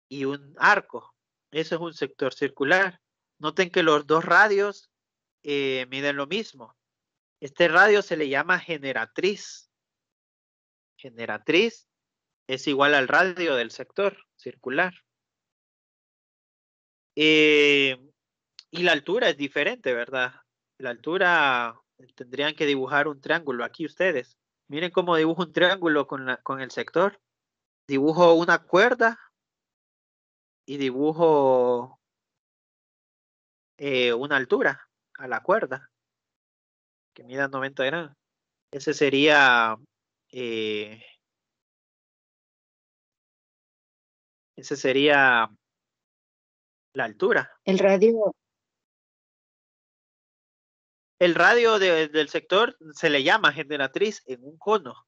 y un arco. Eso es un sector circular. Noten que los 2 radios miden lo mismo. Este radio se le llama generatriz. Generatriz es igual al radio del sector circular. Y la altura es diferente, ¿verdad? La altura tendrían que dibujar un triángulo aquí ustedes. Miren cómo dibujo un triángulo con el sector. Dibujo una cuerda y dibujo una altura a la cuerda que mida 90 grados. Ese sería la altura. El radio. El radio del sector se le llama generatriz en un cono.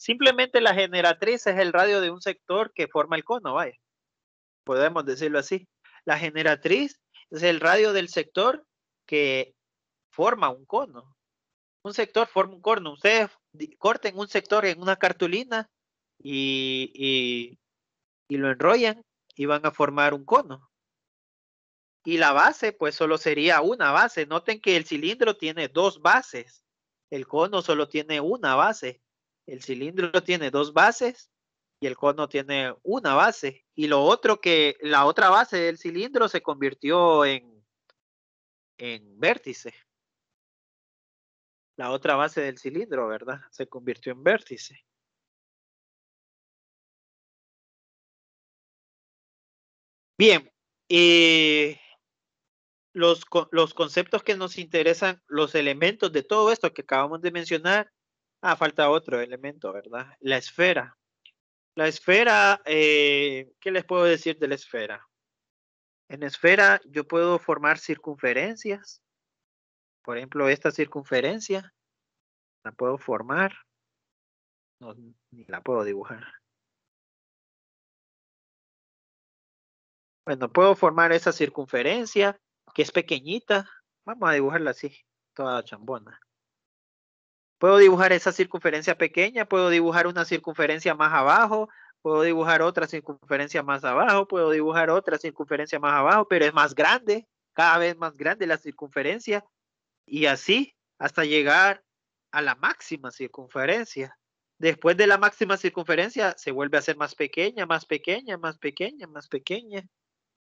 Simplemente la generatriz es el radio de un sector que forma el cono, vaya. Podemos decirlo así. La generatriz es el radio del sector que forma un cono. Un sector forma un cono. Ustedes corten un sector en una cartulina y lo enrollan y van a formar un cono. Y la base, pues solo sería una base. Noten que el cilindro tiene dos bases. El cono solo tiene una base. El cilindro tiene dos bases y el cono tiene una base. Y lo otro que la otra base del cilindro se convirtió en vértice. La otra base del cilindro, ¿verdad? Se convirtió en vértice. Bien. Los conceptos que nos interesan, los elementos de todo esto que acabamos de mencionar. Falta otro elemento, ¿verdad? La esfera. La esfera, ¿qué les puedo decir de la esfera? En la esfera yo puedo formar circunferencias. Por ejemplo, esta circunferencia la puedo formar. No, ni la puedo dibujar. Bueno, puedo formar esa circunferencia que es pequeñita. Vamos a dibujarla así, toda chambona. Puedo dibujar esa circunferencia pequeña, puedo dibujar una circunferencia más abajo, puedo dibujar otra circunferencia más abajo, puedo dibujar otra circunferencia más abajo, pero es más grande, cada vez más grande la circunferencia, y así hasta llegar a la máxima circunferencia. Después de la máxima circunferencia se vuelve a hacer más pequeña, más pequeña, más pequeña, más pequeña.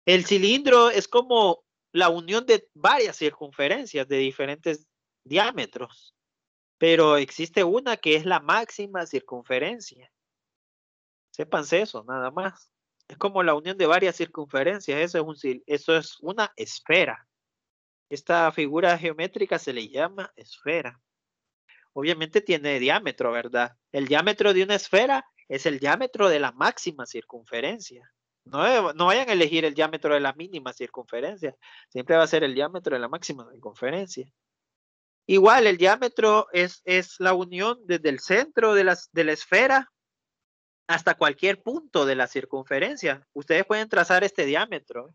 El cilindro es como la unión de varias circunferencias de diferentes diámetros. Pero existe una que es la máxima circunferencia. Sépanse eso, nada más. Es como la unión de varias circunferencias. Eso es una esfera. Esta figura geométrica se le llama esfera. Obviamente tiene diámetro, ¿verdad? El diámetro de una esfera es el diámetro de la máxima circunferencia. No vayan a elegir el diámetro de la mínima circunferencia. Siempre va a ser el diámetro de la máxima circunferencia. Igual, el diámetro es la unión desde el centro de la esfera hasta cualquier punto de la circunferencia. Ustedes pueden trazar este diámetro,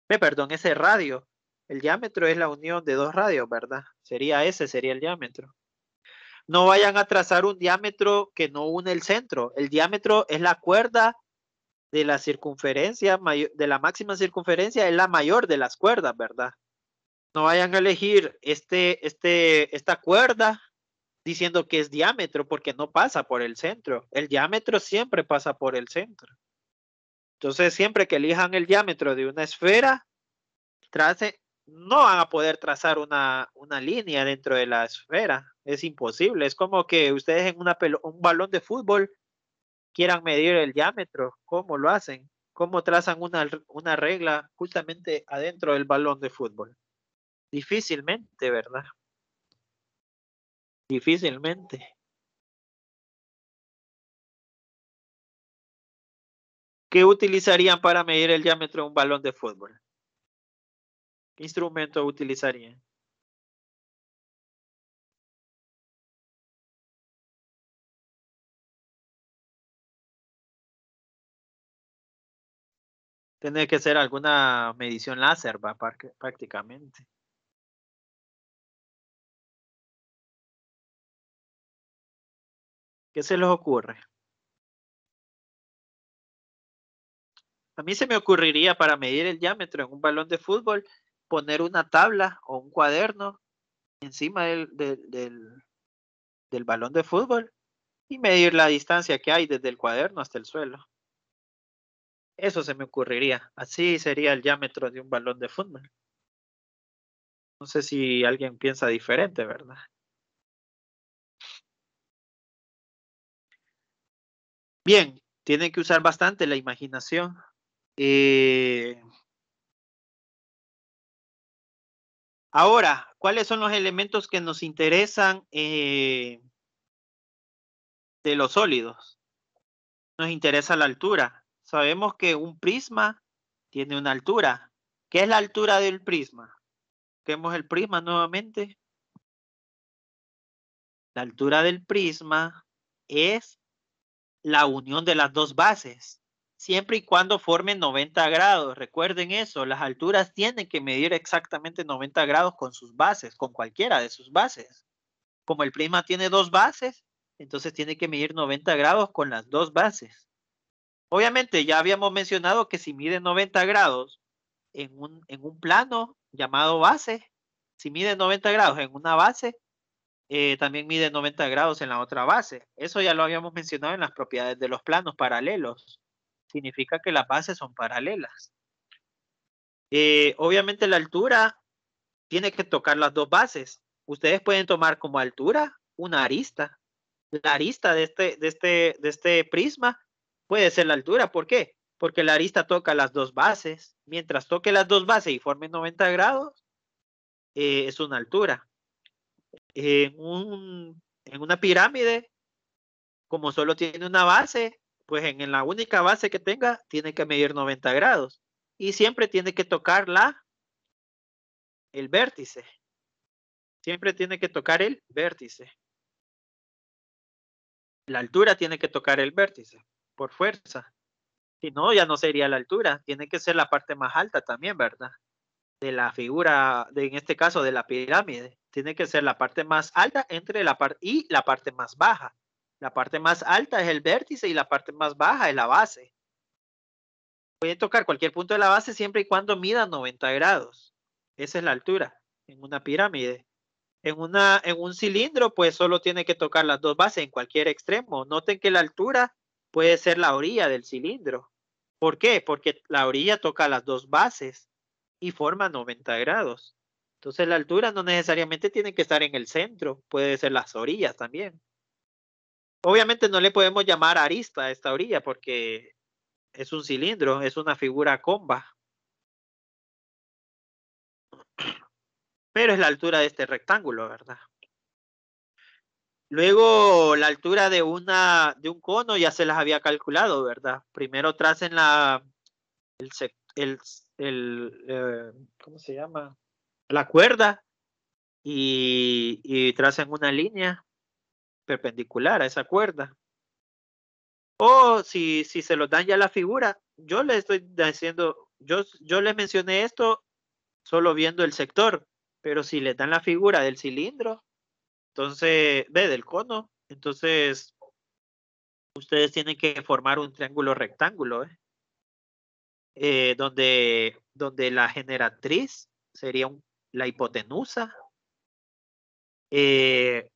perdón, ese radio. El diámetro es la unión de dos radios, ¿verdad? Sería el diámetro. No vayan a trazar un diámetro que no une el centro. El diámetro es la cuerda de la circunferencia, de la máxima circunferencia, es la mayor de las cuerdas, ¿verdad? No vayan a elegir esta cuerda diciendo que es diámetro porque no pasa por el centro. El diámetro siempre pasa por el centro. Entonces, siempre que elijan el diámetro de una esfera, no van a poder trazar una línea dentro de la esfera. Es imposible. Es como que ustedes en un balón de fútbol quieran medir el diámetro. ¿Cómo lo hacen? ¿Cómo trazan una regla justamente adentro del balón de fútbol? Difícilmente, ¿verdad? Difícilmente. ¿Qué utilizarían para medir el diámetro de un balón de fútbol? ¿Qué instrumento utilizarían? Tiene que ser alguna medición láser, va, prácticamente. ¿Qué se les ocurre? A mí se me ocurriría para medir el diámetro en un balón de fútbol, poner una tabla o un cuaderno encima del balón de fútbol y medir la distancia que hay desde el cuaderno hasta el suelo. Eso se me ocurriría. Así sería el diámetro de un balón de fútbol. No sé si alguien piensa diferente, ¿verdad? Bien, tienen que usar bastante la imaginación. Ahora, ¿cuáles son los elementos que nos interesan de los sólidos? Nos interesa la altura. Sabemos que un prisma tiene una altura. ¿Qué es la altura del prisma? Vemos el prisma nuevamente. La altura del prisma es la unión de las dos bases, siempre y cuando formen 90 grados. Recuerden eso, las alturas tienen que medir exactamente 90 grados con sus bases, con cualquiera de sus bases. Como el prisma tiene dos bases, entonces tiene que medir 90 grados con las dos bases. Obviamente ya habíamos mencionado que si mide 90 grados en un plano llamado base, si mide 90 grados en una base, también mide 90 grados en la otra base. Eso ya lo habíamos mencionado en las propiedades de los planos paralelos. Significa que las bases son paralelas. Obviamente la altura tiene que tocar las dos bases. Ustedes pueden tomar como altura una arista. La arista de este prisma puede ser la altura. ¿Por qué? Porque la arista toca las dos bases. Mientras toque las dos bases y forme 90 grados, es una altura. En una pirámide, como solo tiene una base, pues en la única base que tenga, tiene que medir 90 grados. Y siempre tiene que tocar el vértice. Siempre tiene que tocar el vértice. La altura tiene que tocar el vértice, por fuerza. Si no, ya no sería la altura. Tiene que ser la parte más alta también, ¿verdad? De la figura, en este caso de la pirámide. Tiene que ser la parte más alta entre la parte y la parte más baja. La parte más alta es el vértice y la parte más baja es la base. Pueden tocar cualquier punto de la base siempre y cuando mida 90 grados. Esa es la altura en una pirámide. En un cilindro, pues solo tiene que tocar las dos bases en cualquier extremo. Noten que la altura puede ser la orilla del cilindro. ¿Por qué? Porque la orilla toca las dos bases y forma 90 grados. Entonces la altura no necesariamente tiene que estar en el centro, puede ser las orillas también. Obviamente no le podemos llamar arista a esta orilla porque es un cilindro, es una figura comba. Pero es la altura de este rectángulo, ¿verdad? Luego la altura de un cono ya se las había calculado, ¿verdad? Primero tracen ¿cómo se llama? La cuerda y tracen una línea perpendicular a esa cuerda. O si se los dan ya la figura, yo les estoy diciendo, yo les mencioné esto solo viendo el sector, pero si les dan la figura del cilindro, entonces, del cono, entonces ustedes tienen que formar un triángulo rectángulo, donde la generatriz sería la hipotenusa, el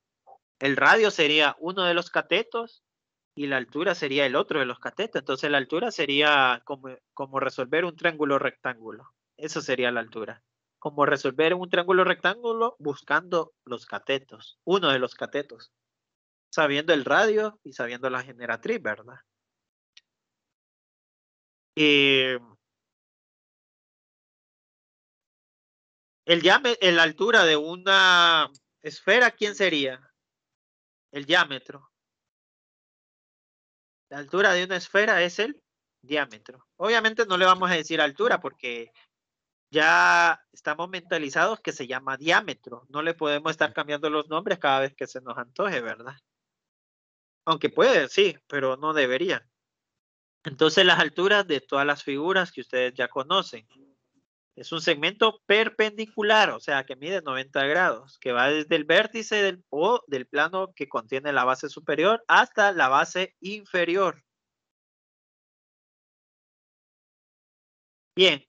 radio sería uno de los catetos y la altura sería el otro de los catetos. Entonces la altura sería como resolver un triángulo rectángulo. Eso sería la altura. Como resolver un triángulo rectángulo buscando los catetos, uno de los catetos, sabiendo el radio y sabiendo la generatriz, ¿verdad? La altura de una esfera, ¿quién sería? El diámetro. La altura de una esfera es el diámetro. Obviamente no le vamos a decir altura porque ya estamos mentalizados que se llama diámetro. No le podemos estar cambiando los nombres cada vez que se nos antoje, ¿verdad? Aunque puede, sí, pero no debería. Entonces las alturas de todas las figuras que ustedes ya conocen. Es un segmento perpendicular, o sea, que mide 90 grados, que va desde el vértice del plano que contiene la base superior hasta la base inferior. Bien,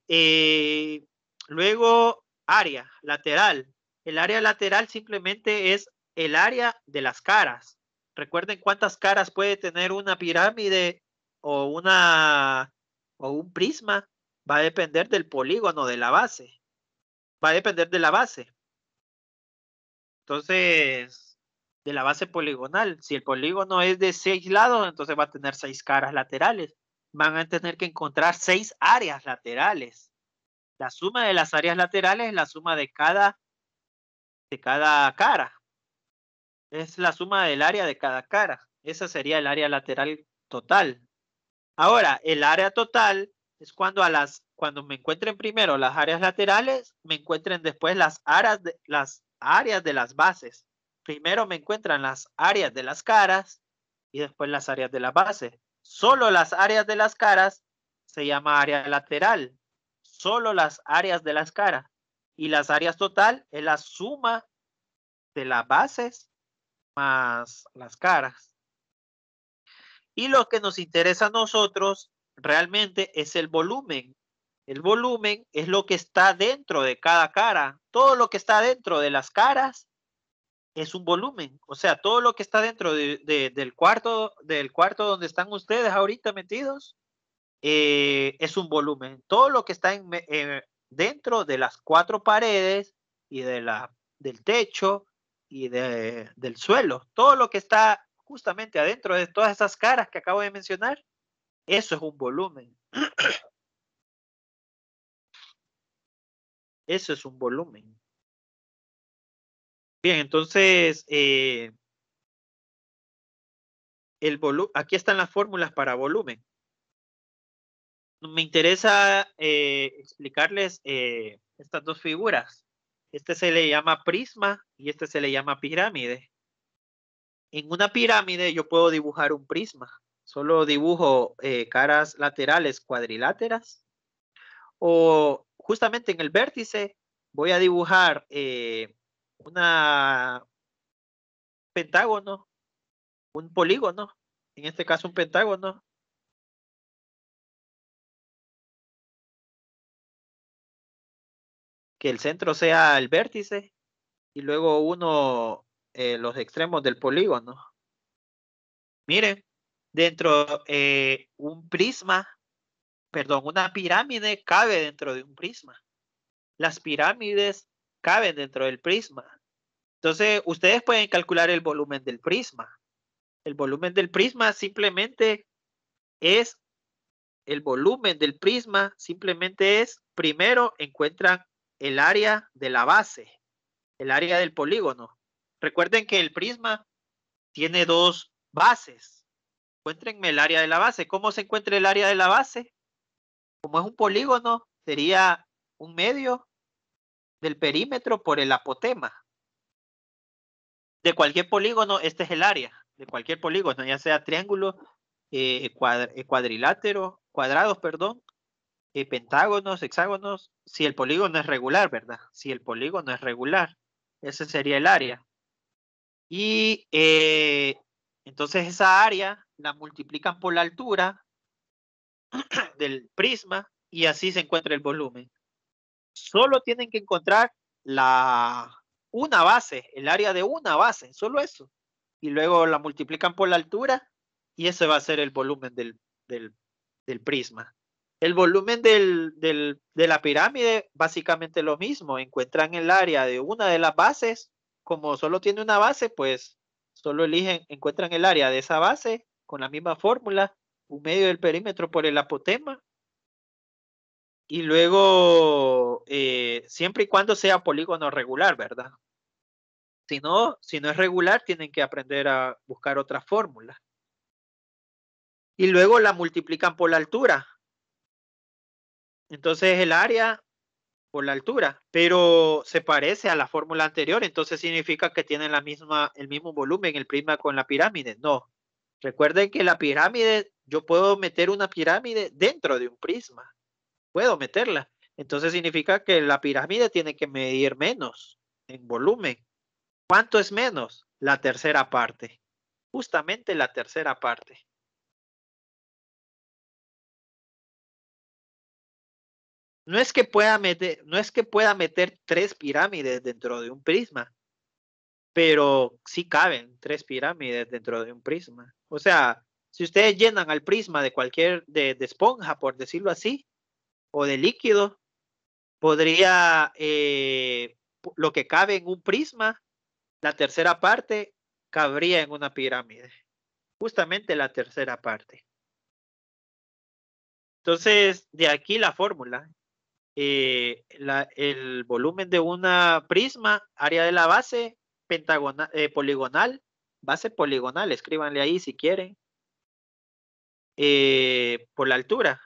luego área lateral. El área lateral simplemente es el área de las caras. Recuerden cuántas caras puede tener una pirámide o un prisma. Va a depender del polígono de la base. Va a depender de la base. Entonces, de la base poligonal. Si el polígono es de 6 lados, entonces va a tener 6 caras laterales. Van a tener que encontrar 6 áreas laterales. La suma de las áreas laterales es la suma de cada cara. Es la suma del área de cada cara. Esa sería el área lateral total. Ahora, el área total es cuando me encuentren primero las áreas laterales, me encuentren después las áreas de las bases. Primero me encuentran las áreas de las caras y después las áreas de la base. Solo las áreas de las caras se llama área lateral. Solo las áreas de las caras. Y las áreas total es la suma de las bases más las caras. Y lo que nos interesa a nosotros realmente es el volumen. El volumen es lo que está dentro de cada cara. Todo lo que está dentro de las caras es un volumen. O sea, todo lo que está dentro del cuarto donde están ustedes ahorita metidos es un volumen. Todo lo que está dentro de las cuatro paredes y del techo y del suelo, todo lo que está justamente adentro de todas esas caras que acabo de mencionar, eso es un volumen. Eso es un volumen. Bien, entonces, aquí están las fórmulas para volumen. Me interesa explicarles estas dos figuras. Este se le llama prisma y este se le llama pirámide. En una pirámide yo puedo dibujar un prisma. Solo dibujo caras laterales cuadriláteras. O justamente en el vértice voy a dibujar una pentágono, un polígono, en este caso un pentágono. Que el centro sea el vértice y luego los extremos del polígono. Miren, dentro un prisma, perdón, una pirámide cabe dentro de un prisma. Las pirámides caben dentro del prisma. Entonces, ustedes pueden calcular el volumen del prisma. El volumen del prisma simplemente es, primero encuentran el área de la base, el área del polígono. Recuerden que el prisma tiene dos bases. Encuéntrenme el área de la base. ¿Cómo se encuentra el área de la base? Como es un polígono, sería un medio del perímetro por el apotema. De cualquier polígono, este es el área. De cualquier polígono, ya sea triángulo, cuadrilátero, cuadrados, perdón, pentágonos, hexágonos, si el polígono es regular, ¿verdad? Si el polígono es regular, ese sería el área. Y entonces esa área la multiplican por la altura del prisma y así se encuentra el volumen. Solo tienen que encontrar una base, el área de una base, solo eso. Y luego la multiplican por la altura y ese va a ser el volumen del prisma. El volumen de la pirámide, básicamente lo mismo. Encuentran el área de una de las bases. Como solo tiene una base, pues solo encuentran el área de esa base con la misma fórmula, un medio del perímetro por el apotema. Y luego, siempre y cuando sea polígono regular, ¿verdad? Si no es regular, tienen que aprender a buscar otra fórmula. Y luego la multiplican por la altura. Entonces el área por la altura, pero se parece a la fórmula anterior, entonces significa que tienen el mismo volumen, el prisma con la pirámide. No. Recuerden que la pirámide, yo puedo meter una pirámide dentro de un prisma. Puedo meterla. Entonces significa que la pirámide tiene que medir menos en volumen. ¿Cuánto es menos? La tercera parte. Justamente la tercera parte. No es que pueda meter 3 pirámides dentro de un prisma, pero sí caben 3 pirámides dentro de un prisma. O sea, si ustedes llenan al prisma de esponja, por decirlo así, o de líquido, podría, lo que cabe en un prisma, la tercera parte cabría en una pirámide. Justamente la tercera parte. Entonces, de aquí la fórmula. El volumen de una prisma, área de la base, poligonal, base poligonal, escríbanle ahí si quieren, por la altura.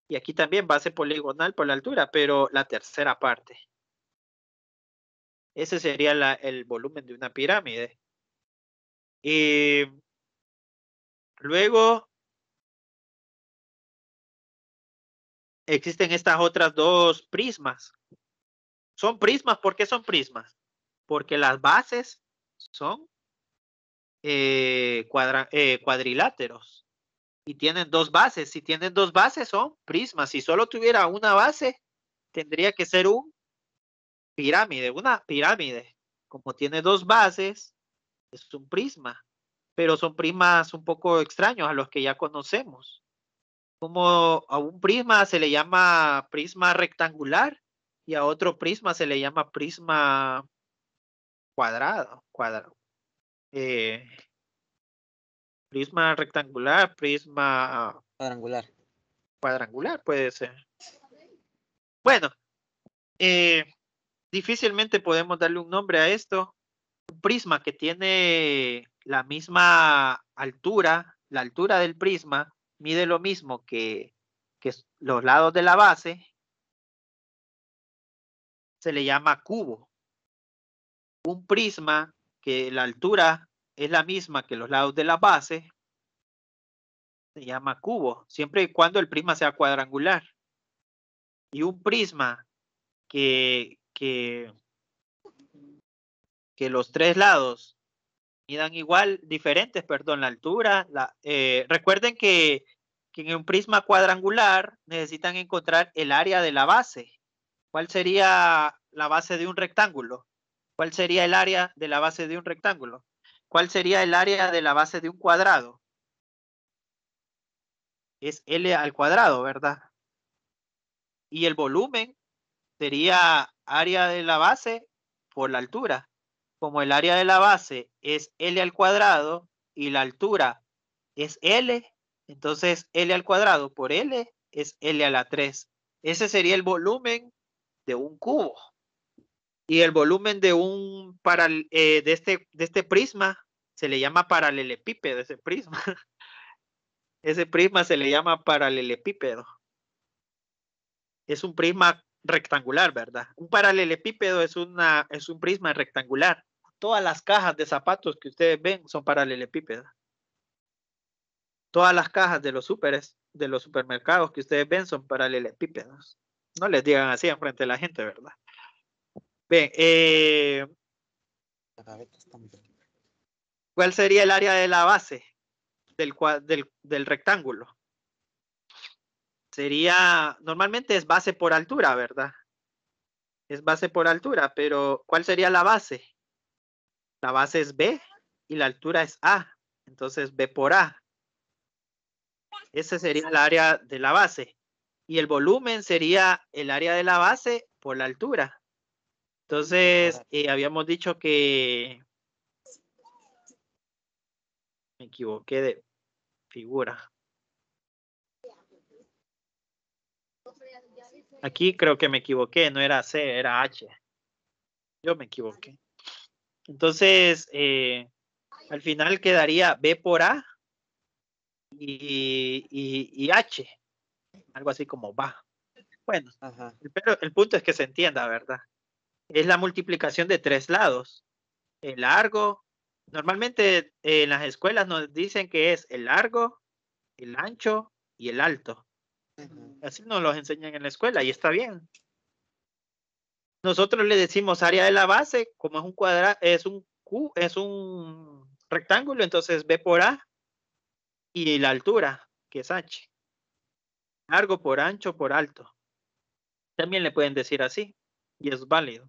Y aquí también base poligonal por la altura, pero la tercera parte. Ese sería el volumen de una pirámide. Luego existen estas otras dos prismas. Son prismas, ¿por qué son prismas? Porque las bases son cuadriláteros y tienen dos bases. Si tienen dos bases son prismas. Si solo tuviera una base, tendría que ser un pirámide, una pirámide. Como tiene dos bases, es un prisma. Pero son prismas un poco extraños a los que ya conocemos. Como a un prisma se le llama prisma rectangular y a otro prisma se le llama prisma cuadrado. Prisma rectangular, prisma Cuadrangular. cuadrangular puede ser. Bueno, difícilmente podemos darle un nombre a esto. Un prisma que tiene la misma altura, la altura del prisma mide lo mismo que los lados de la base, se le llama cubo. Un prisma que la altura es la misma que los lados de la base se llama cubo, siempre y cuando el prisma sea cuadrangular. Y un prisma que los tres lados midan igual, diferentes, perdón, la altura. Recuerden que en un prisma cuadrangular necesitan encontrar el área de la base. ¿Cuál sería la base de un rectángulo? ¿Cuál sería el área de la base de un rectángulo? ¿Cuál sería el área de la base de un cuadrado? Es L al cuadrado, ¿verdad? Y el volumen sería área de la base por la altura. Como el área de la base es L al cuadrado y la altura es L, entonces L al cuadrado por L es L a la 3. Ese sería el volumen de un cubo. Y el volumen de de este prisma se le llama paralelepípedo, ese prisma. Ese prisma se le llama paralelepípedo. Es un prisma rectangular, ¿verdad? Un paralelepípedo es un prisma rectangular. Todas las cajas de zapatos que ustedes ven son paralelepípedos. Todas las cajas de los supermercados que ustedes ven son paralelepípedos. No les digan así enfrente de la gente, ¿verdad? Bien, ¿cuál sería el área de la base del rectángulo? Normalmente es base por altura, ¿verdad? Es base por altura, pero ¿cuál sería la base? La base es B y la altura es A. Entonces B por A. Ese sería el área de la base. Y el volumen sería el área de la base por la altura. Entonces, habíamos dicho que me equivoqué de figura. Aquí creo que me equivoqué, no era C, era H. Yo me equivoqué. Entonces, al final quedaría B por A y H. Algo así como va. Bueno, pero el punto es que se entienda, ¿verdad? Es la multiplicación de tres lados. El largo, normalmente en las escuelas nos dicen que es el largo, el ancho y el alto. Así nos los enseñan en la escuela y está bien. Nosotros le decimos área de la base, como es un cuadrado, es un rectángulo, entonces B por A y la altura, que es H. Largo por ancho por alto. También le pueden decir así y es válido.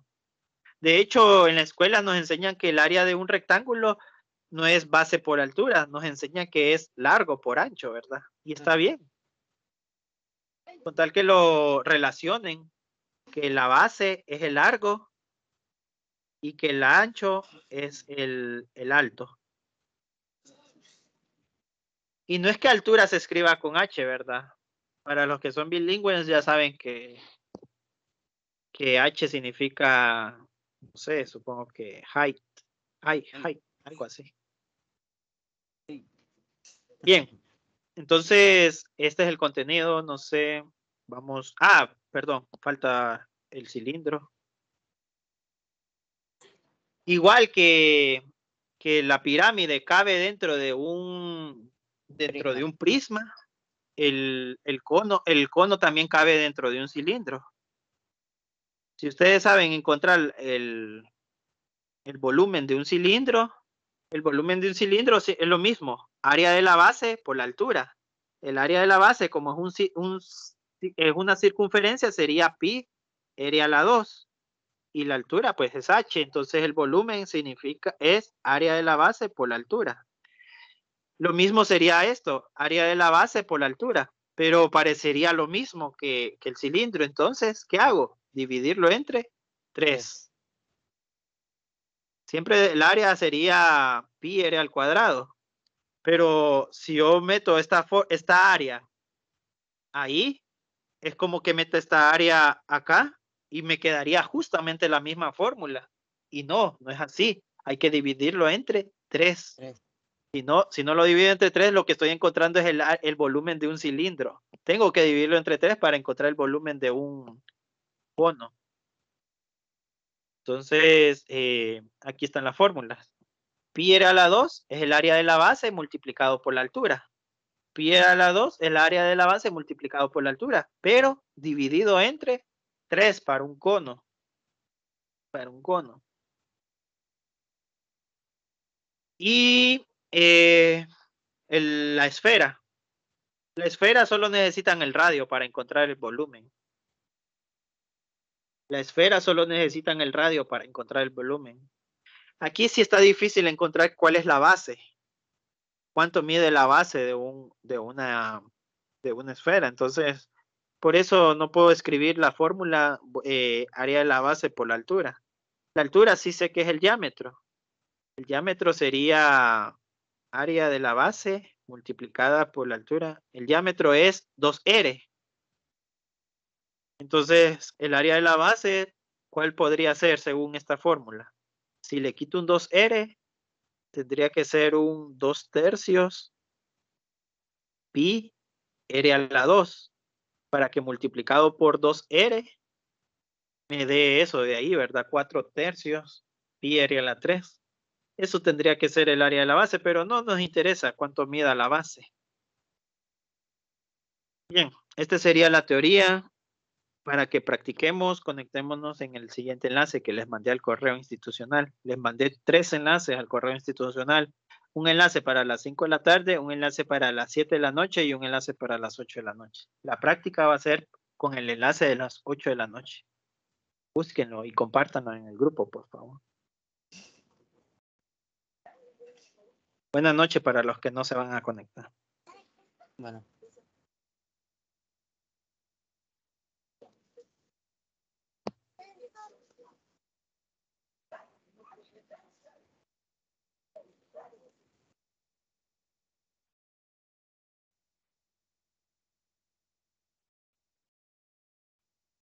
De hecho, en la escuela nos enseñan que el área de un rectángulo no es base por altura, nos enseñan que es largo por ancho, ¿verdad? Y está bien. Con tal que lo relacionen, que la base es el largo y que el ancho es el alto. Y no es que altura se escriba con H, ¿verdad? Para los que son bilingües ya saben que H significa, no sé, supongo que height, algo así. Bien, entonces este es el contenido, no sé, vamos, perdón, falta el cilindro. Igual que la pirámide cabe dentro de dentro de un prisma, el cono también cabe dentro de un cilindro. Si ustedes saben encontrar el volumen de un cilindro, el volumen de un cilindro es lo mismo, área de la base por la altura. El área de la base, como es una circunferencia, sería pi r a la 2. Y la altura, pues es h. Entonces el volumen es área de la base por la altura. Lo mismo sería esto, área de la base por la altura. Pero parecería lo mismo que el cilindro. Entonces, ¿qué hago? Dividirlo entre 3. Siempre el área sería pi r al cuadrado. Pero si yo meto esta área ahí, es como que meto esta área acá y me quedaría justamente la misma fórmula. Y no es así. Hay que dividirlo entre 3. Si no lo divido entre 3, lo que estoy encontrando es el volumen de un cilindro. Tengo que dividirlo entre 3 para encontrar el volumen de un cono. Entonces, aquí están las fórmulas. Pi r a la 2 es el área de la base multiplicado por la altura. Pi r a la 2 es el área de la base multiplicado por la altura, pero dividido entre 3 para un cono. Y la esfera. La esfera solo necesitan el radio para encontrar el volumen. La esfera solo necesitan el radio para encontrar el volumen. Aquí sí está difícil encontrar cuál es la base. Cuánto mide la base de una esfera. Entonces, por eso no puedo escribir la fórmula área de la base por la altura. La altura sí sé que es el diámetro. El diámetro sería área de la base multiplicada por la altura. El diámetro es 2r. Entonces, el área de la base, ¿cuál podría ser según esta fórmula? Si le quito un 2r, tendría que ser un 2/3 pi r a la 2, para que multiplicado por 2r me dé eso de ahí, ¿verdad? 4/3 pi r a la 3. Eso tendría que ser el área de la base, pero no nos interesa cuánto mida la base. Bien, esta sería la teoría. Para que practiquemos, conectémonos en el siguiente enlace que les mandé al correo institucional. Les mandé 3 enlaces al correo institucional. Un enlace para las 5 de la tarde, un enlace para las 7 de la noche y un enlace para las 8 de la noche. La práctica va a ser con el enlace de las 8 de la noche. Búsquenlo y compártanlo en el grupo, por favor. Buenas noches para los que no se van a conectar. Bueno.